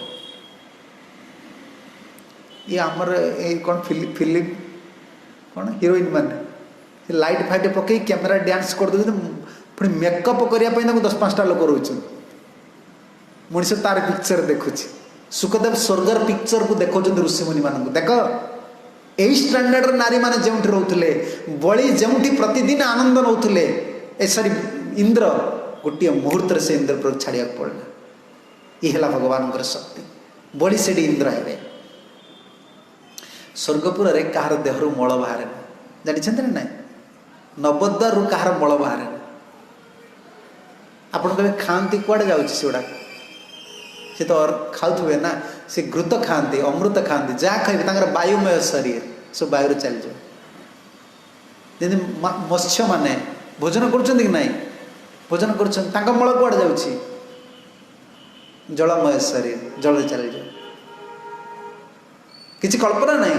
ये आमर ये कौन फिल्म कौन हिरोइन मैंने लाइट फाइट पकई कैमेरा डांस कर दे पुणी मेकअप करने 10-5टा लोक रोच मनीष तार पिक्चर देखुची सुखदेव स्वर्गर पिक्चर को देखा ऋषिमुनि मान देख यही स्टैंडर्ड नारी मैंने जो रोते बड़ी जो प्रतिदिन आनंद नौले सरी इंद्र गोटे मुहूर्त से इंद्रपुर छाड़ा पड़ना ये है भगवान शक्ति बड़ी से इंद्र है स्वर्गपुर रे कहार देहरु मल बाहर जानी ना नवद्वार कहार मल बाहर आपन कहे खाती कुआड़े जाऊँगा से तो खाऊे ना से घृत खाती अमृत खाती जहाँ खाइबे वायुमय शरीर सब वायु चल जाए मत्स्य माने भोजन कर भोजन कर मल कुआड़े जाऊँगी जलमय शरीर जल चल जाए किसी कल्पना नहीं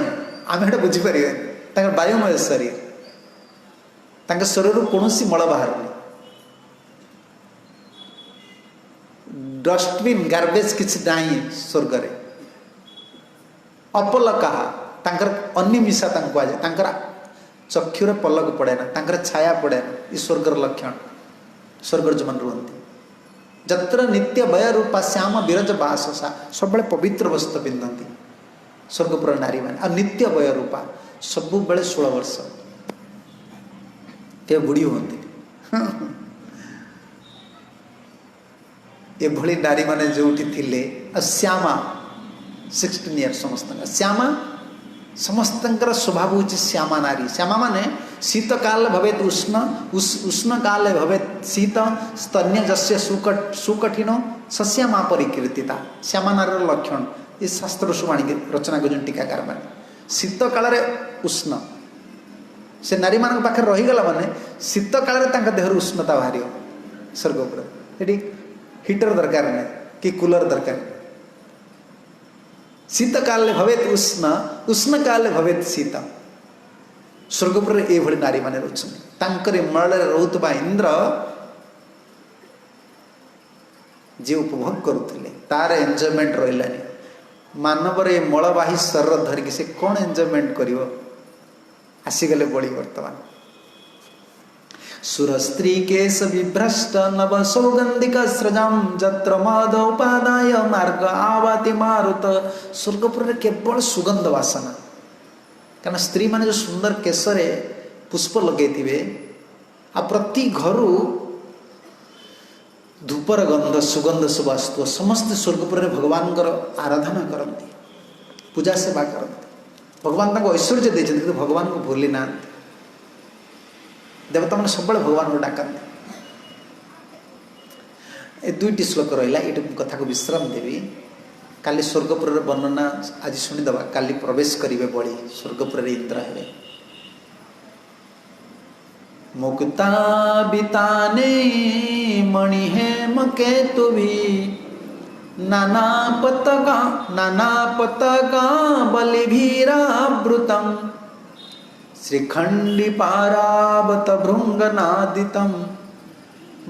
आम एटा बुझीपर वायुमय शरीर शरीर कौन मल बाहर डस्टबिन गार्बेज किसी नहीं स्वर्ग रे अपल कहा अनिमिषा कहुए चक्षुर पलक पड़े ना छाया पड़े ना ये स्वर्गर लक्षण स्वर्ग जो मन रुहति जत्र नित्य वय रूपा श्याम विरज बाससा सब पवित्र वस्त्र पिंधती स्वर्गपुर नारी मैंने आ नित्य वय रूपा सब बेले 16 वर्ष के बुढ़ी होती ये भली नारी माने जो थिले श्यामा 16 इयर्स समस्त श्यामा समस्त स्वभाव हूँ श्यामा नारी श्यामा माने शीत काल भवेत उष्ण काल भवेत शीत स्तन्य जस्य सुकठिन सश्यामा परिकीर्तिता श्यामा नारी लक्षण ये शास्त्र शुवाणी रचना कर टीकाकार मैंने शीत काल उष्ण से नारी मान पाखे रहीगला माने शीत काल देहर उष्णता बाहर स्वर्गपुर ये हीटर दरकार नहीं कि कूलर दरकार शीत काल भवेत उष्ण काल भवेत शीत स्वर्गपुर ये नारी माने रोचते मल रोथुबा इंद्र जे उपभोग करुले तार एंजॉयमेंट रही मानवर ये मलबाही शरीर धरिकी से कौन एंजॉयमेंट कर आसीगले बड़ी वर्तमान सुर स्त्री केश विभ्रष्ट नव सौगंधिक स्रजाम जत्र मद उपादाय मार्ग आवाति मारुत। स्वर्गपुर केवल सुगंध वासना, कारण स्त्री माने जो सुंदर केशरे पुष्प लगे आ प्रति घर धूपर गंध सुगंध सब आसुव। समस्त स्वर्गपुर भगवान आराधना करती, पूजा सेवा करती। भगवान तक ऐश्वर्य देते कि भगवान को भूली ना, देवता मैंने सब भगवान को डाकती। ए दुईटी श्लोक रहा ये कथा को विश्राम देवी। काली स्वर्गपुर वर्णना आज शुणीदे, काली प्रवेश करेंगे बड़ी स्वर्गपुर इंद्र है। मुक्ता बिताने मणि हेम केतु भी नाना पतका बलि भीरावृतम श्रीखंडी पारावत भृंगनादितम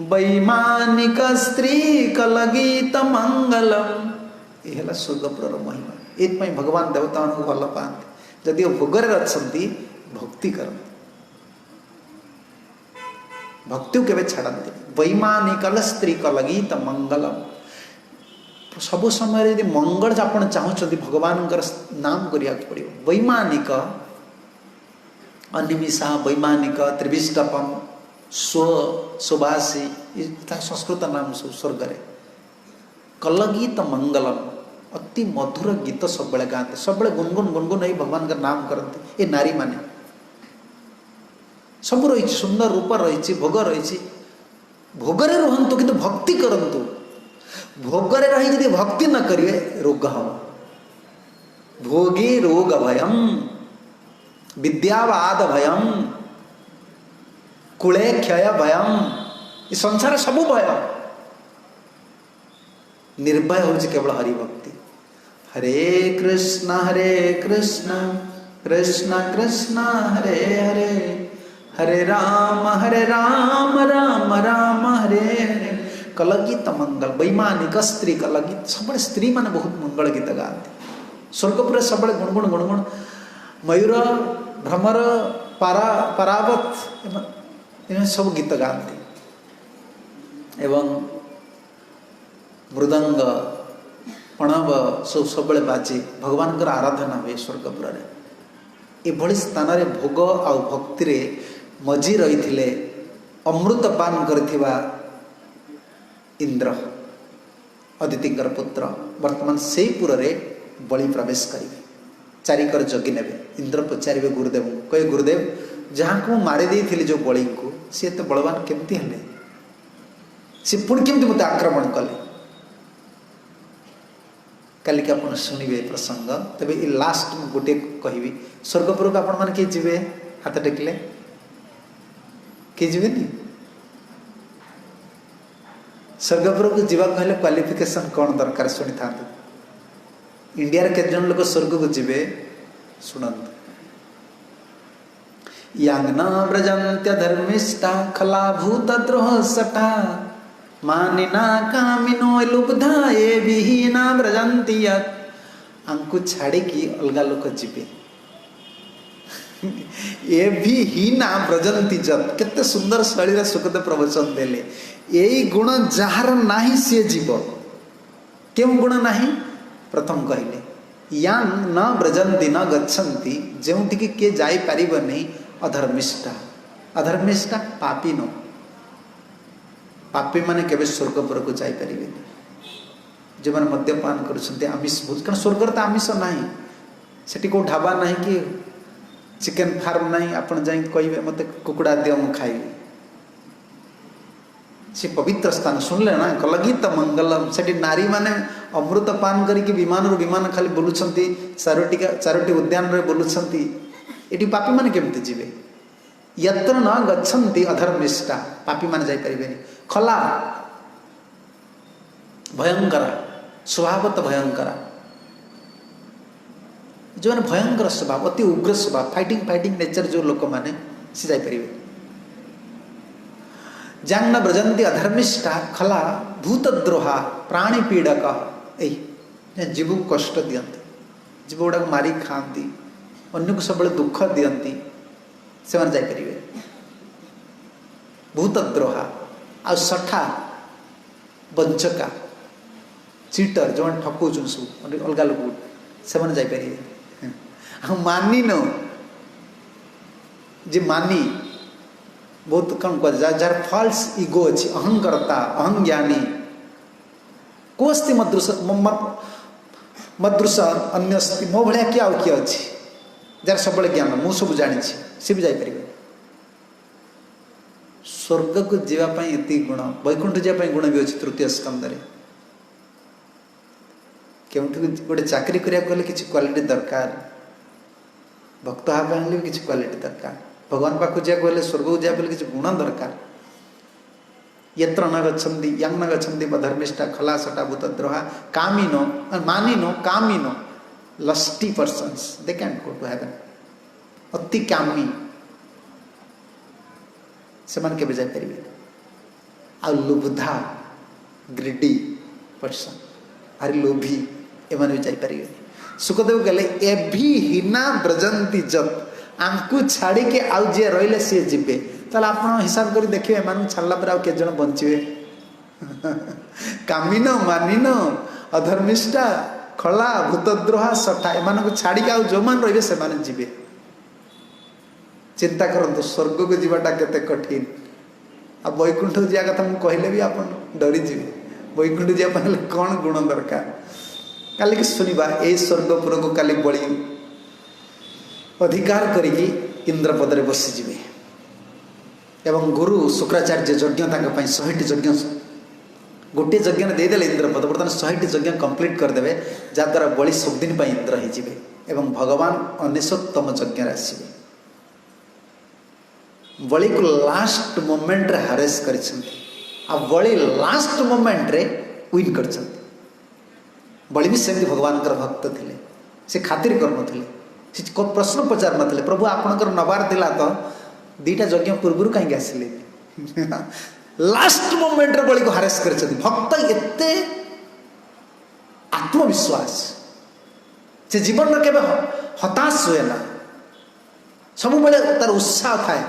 वैमानिक स्त्री कलगीत मंगलम। यह है स्वर्गपुर महिमा। ये भगवान देवता को भल पाते, जदि भोगर अच्छा भक्ति करते, भक्ति को केवे छाड़ती। वैमानिकल स्त्री कलगीत मंगलम। सब समय यदि मंगल आप चाहते भगवान नाम करिया पड़ो। वैमानिक अनिमिषा वैमानिक त्रिविष्टपम स्व सुभाषी संस्कृत नाम सब स्वर्ग। कलगीत मंगलम अति मधुर गीत सब गाते, सब गुनगुन गुनगुन नहीं भगवान का नाम करते। ये नारी माने सब रही, सुंदर रूप रही, भोग रही। भोगरे रुहतु किंतु भक्ति करंतु। भोगरे रही यदि भक्ति न करिए रोग हम। भोगी रोग भयम विद्यावाद भयम कुले क्षय भयम। ये संसार सबू भय, निर्भय हो केवल हरि भक्ति। हरे कृष्ण कृष्ण कृष्ण हरे हरे, हरे राम राम राम हरे हरे। कलगीत मंगल वैमानिक स्त्री कलगीत। सब स्त्री माने बहुत मंगल गीत गाते। स्वर्गपुर सब गुणगुण गुणगुण मयूर भ्रमर पारावत सब गीत गाते। एवं मृदंग पणव सब बाजे भगवान आराधना हुए स्वर्गपुर। एभली स्थान में भोग आ भक्ति रे मजी रही अमृत पान करथिबा इंद्र अदितिंकर पुत्र वर्तमान से पुर रे बलि प्रवेश करेंगे। चारिकर जगी ने इंद्र पचारे गुरुदेव कहे, गुरुदेव जहाँ को मारी देती जो बलि को सी एत बलवान केमती हेले, सी पुणी केमती मत आक्रमण कले। काली आप शुणवे प्रसंग। तेरे ये लास्ट में गोटे कहि, स्वर्गपुर को आपण मैंने किए जीवे हाथ टेकिले किए जीवेनि? स्वर्गपुर को जीवा कहले क्वालिफिकेशन कौन दरकार शुणी था। इंडिया के जन लोग स्वर्ग को जीवे शुणत। यांगना व्रजंत्य धर्मिष्ठा खला भूत द्रोह सटा मानिना कामिनो लुब्धा ये विहीना व्रजंती आंकु छाड़ी की अलगा लोक जीवे। ये भी हीना व्रजंती जत। केते सुंदर शैली सुखदेव प्रवचन देले। यही गुण जार नाही सी जीव। क्यों गुण नाही? प्रथम कहले यांग न व्रजंती न गच्छन्ति, जोटिकी किए जाई पारिब नहीं अधर्मिष्ठा। अधर्मिष्ठा पापी न। पापी माने केवे स्वर्गपुर को जाई पारिबे। जो मैंने मद्यपान कर आमिष भोज, कारण स्वर्ग तो आमिष नहीं, सेठी को ढाबा नहीं कि चिकेन फार्म नहीं आपन जाई कहिबे मते कुकुड़ा दियो मु खाइबे। से पवित्र स्थान सुनले ना कलगीत मंगलम। सेठी नारी माने अमृत पान करिक विमान रु विमान खाली बोलुछंती, चारोटी उद्यान रे बोलुछंती। एटी पापी माने केमते जीवे? यत्र न गच्छन्ति अधर्मिष्ठा, पापी माने जाई परिबेनी। खला भयंकर स्वभावत भयंकर, जो मैंने भयंकर स्वभाव अति उग्र स्वभाव फाइटिंग नेचर जो लोक माने सी जाई परिबे। जांग न ब्रजंती अधर्मिष्ठा खला भूतद्रोहा प्राणी पीड़क। जीव को कष्ट दियंती, जीव गुड़ा मारी खाती, अन्य को सब दुख दियंती, से जाई परिबे। भूतद्रोहा आ सठा बंचका चीटर जो ठकौन सब अलग लोग से जापर मानी न जे मानी बहुत कौन कह जार फॉल्स इगो अच्छी अहंकर्ता अहंज्ञानी कोस्ती मदृश अन्य मो भाया किए आउ किए अच्छी जार सब ज्ञान मु सब जानी सी भी जापर स्वर्ग को जीवाई ये गुण वैकुंठ जावाई गुण भी अच्छी तृतीय स्कंदे क्योंकि गोटे चाकरी करने किसी क्वालिटी दरकार भक्त हाँ भी किसी क्वालिटी दरकार भगवान पाक जाए स्वर्ग को जाए किसी गुण दरकार यत्र न गच्छन्ति यं न गच्छन्ति धर्मिष्ठा खलासटा भूतद्रोहा कामिनो मानिनो कामिनो lusty persons they can't go to heaven अति कामी से केबे जाई परिबे आ लुब्धा ग्रीडी पर्सन भारी लोभी एमाने भी जाई परिबे सुखदेव गले एभी हिना ब्रजंती जत आंकु छाड़ी के आउ जे रहिले से जिबे ताले आपण हिसाब करी देखिए एमानु छाड़ला पर आउ के जण बंचिबे कामिनो मानिनो अधर्मिष्ठा खला भूतद्रोहा सठा एमानु छाड़ी के आउ जो मान रहिबे से माने जिबे चिंता करंतु स्वर्ग को जीवाटा केते कठिन आ वैकुंठ जिया कथा मु कहले भी आपण डरी जिबे वैकुंठ जिया पहले कौन गुण दरकार काली की सुनिबा ए स्वर्गपुर को काली बड़ी अधिकार करिकी इंद्रपद रे बसी जिबे एवं गुरु शुक्राचार्य यज्ञ तांका 100टी यज्ञ गोटे यज्ञ ने देदेले इंद्रपद बर्तमान 100टी यज्ञ कंप्लीट करदेवे जद्वारा बलि सब दिन इंद्र हो एवं भगवान 99तम यज्ञ आसवे बलि को लास्ट मोमेंट रे हारेस कर बलि लास्ट मोमेंट रे विन कर बलि भी सेमती भगवान भक्त थे से खातिर कर प्रश्न पचार नथिले प्रभु आपणकर नबार थिला तो दीटा यज्ञ पूर्व कहीं आसिले लास्ट मोमेंट रे बलि को हारेस कर भक्त एते आत्मविश्वास से जीवन में केबे हताश हुए ना सब बेले तार उत्साह थाए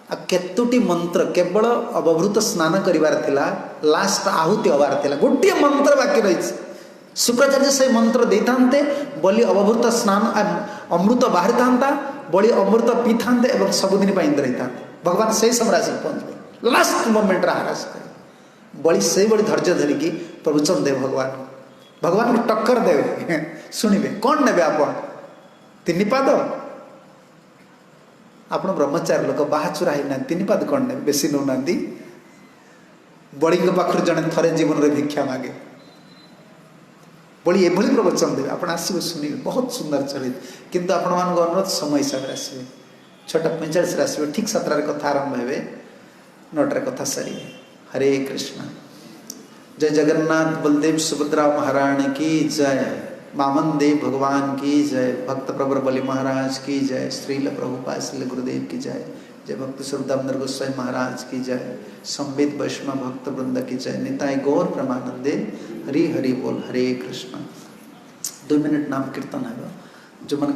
आ केतोटी मंत्र केवल अवभृत स्नान करिवार थिला लास्ट आहुति हबार थिला गोटे मंत्र बाकी रही शुक्राचार्य से मंत्र देते बलि अवभृत स्नान अमृत बाहरी था बलि अमृत पी था एवं सबुदिन इंद्र होता भगवान से समय आस पहुँचे लास्ट मोमेंट हारास कर बलि से बड़ी धैर्य धरिकी प्रवचन दे भगवान को टक्कर देवे शुणवे कौन ने आप तीन पाद आप ब्रह्मचारी लोक बाहाचुरा होना तीन पाद कौन ने बेसी नौ ना बड़ी पाखर जड़े थे जीवन में भिक्षा मागे बड़ी एभली प्रवचन देवे आप आसवे शुणे बहुत सुंदर चलित किंतु आपण मान अनुरोध समय हिसाब से आसवे 6:45 आसवे ठीक 7 कथा आरंभ हे 9 कथा सारे हरे कृष्ण जय जगन्नाथ बलदेव सुभद्रा महारानी की जय मामन देव भगवान की जय भक्त प्रवर बलि महाराज की जय श्रील प्रभुपाद श्रील गुरुदेव की जय जय भक्त स्वरूप दामोदर गोस्वामी महाराज की जय संबित वैष्णव भक्त वृंद की जय निताय गौर प्रेमानंदे हरि हरि बोल हरे कृष्ण 2 मिनट नाम कीर्तन है जो मन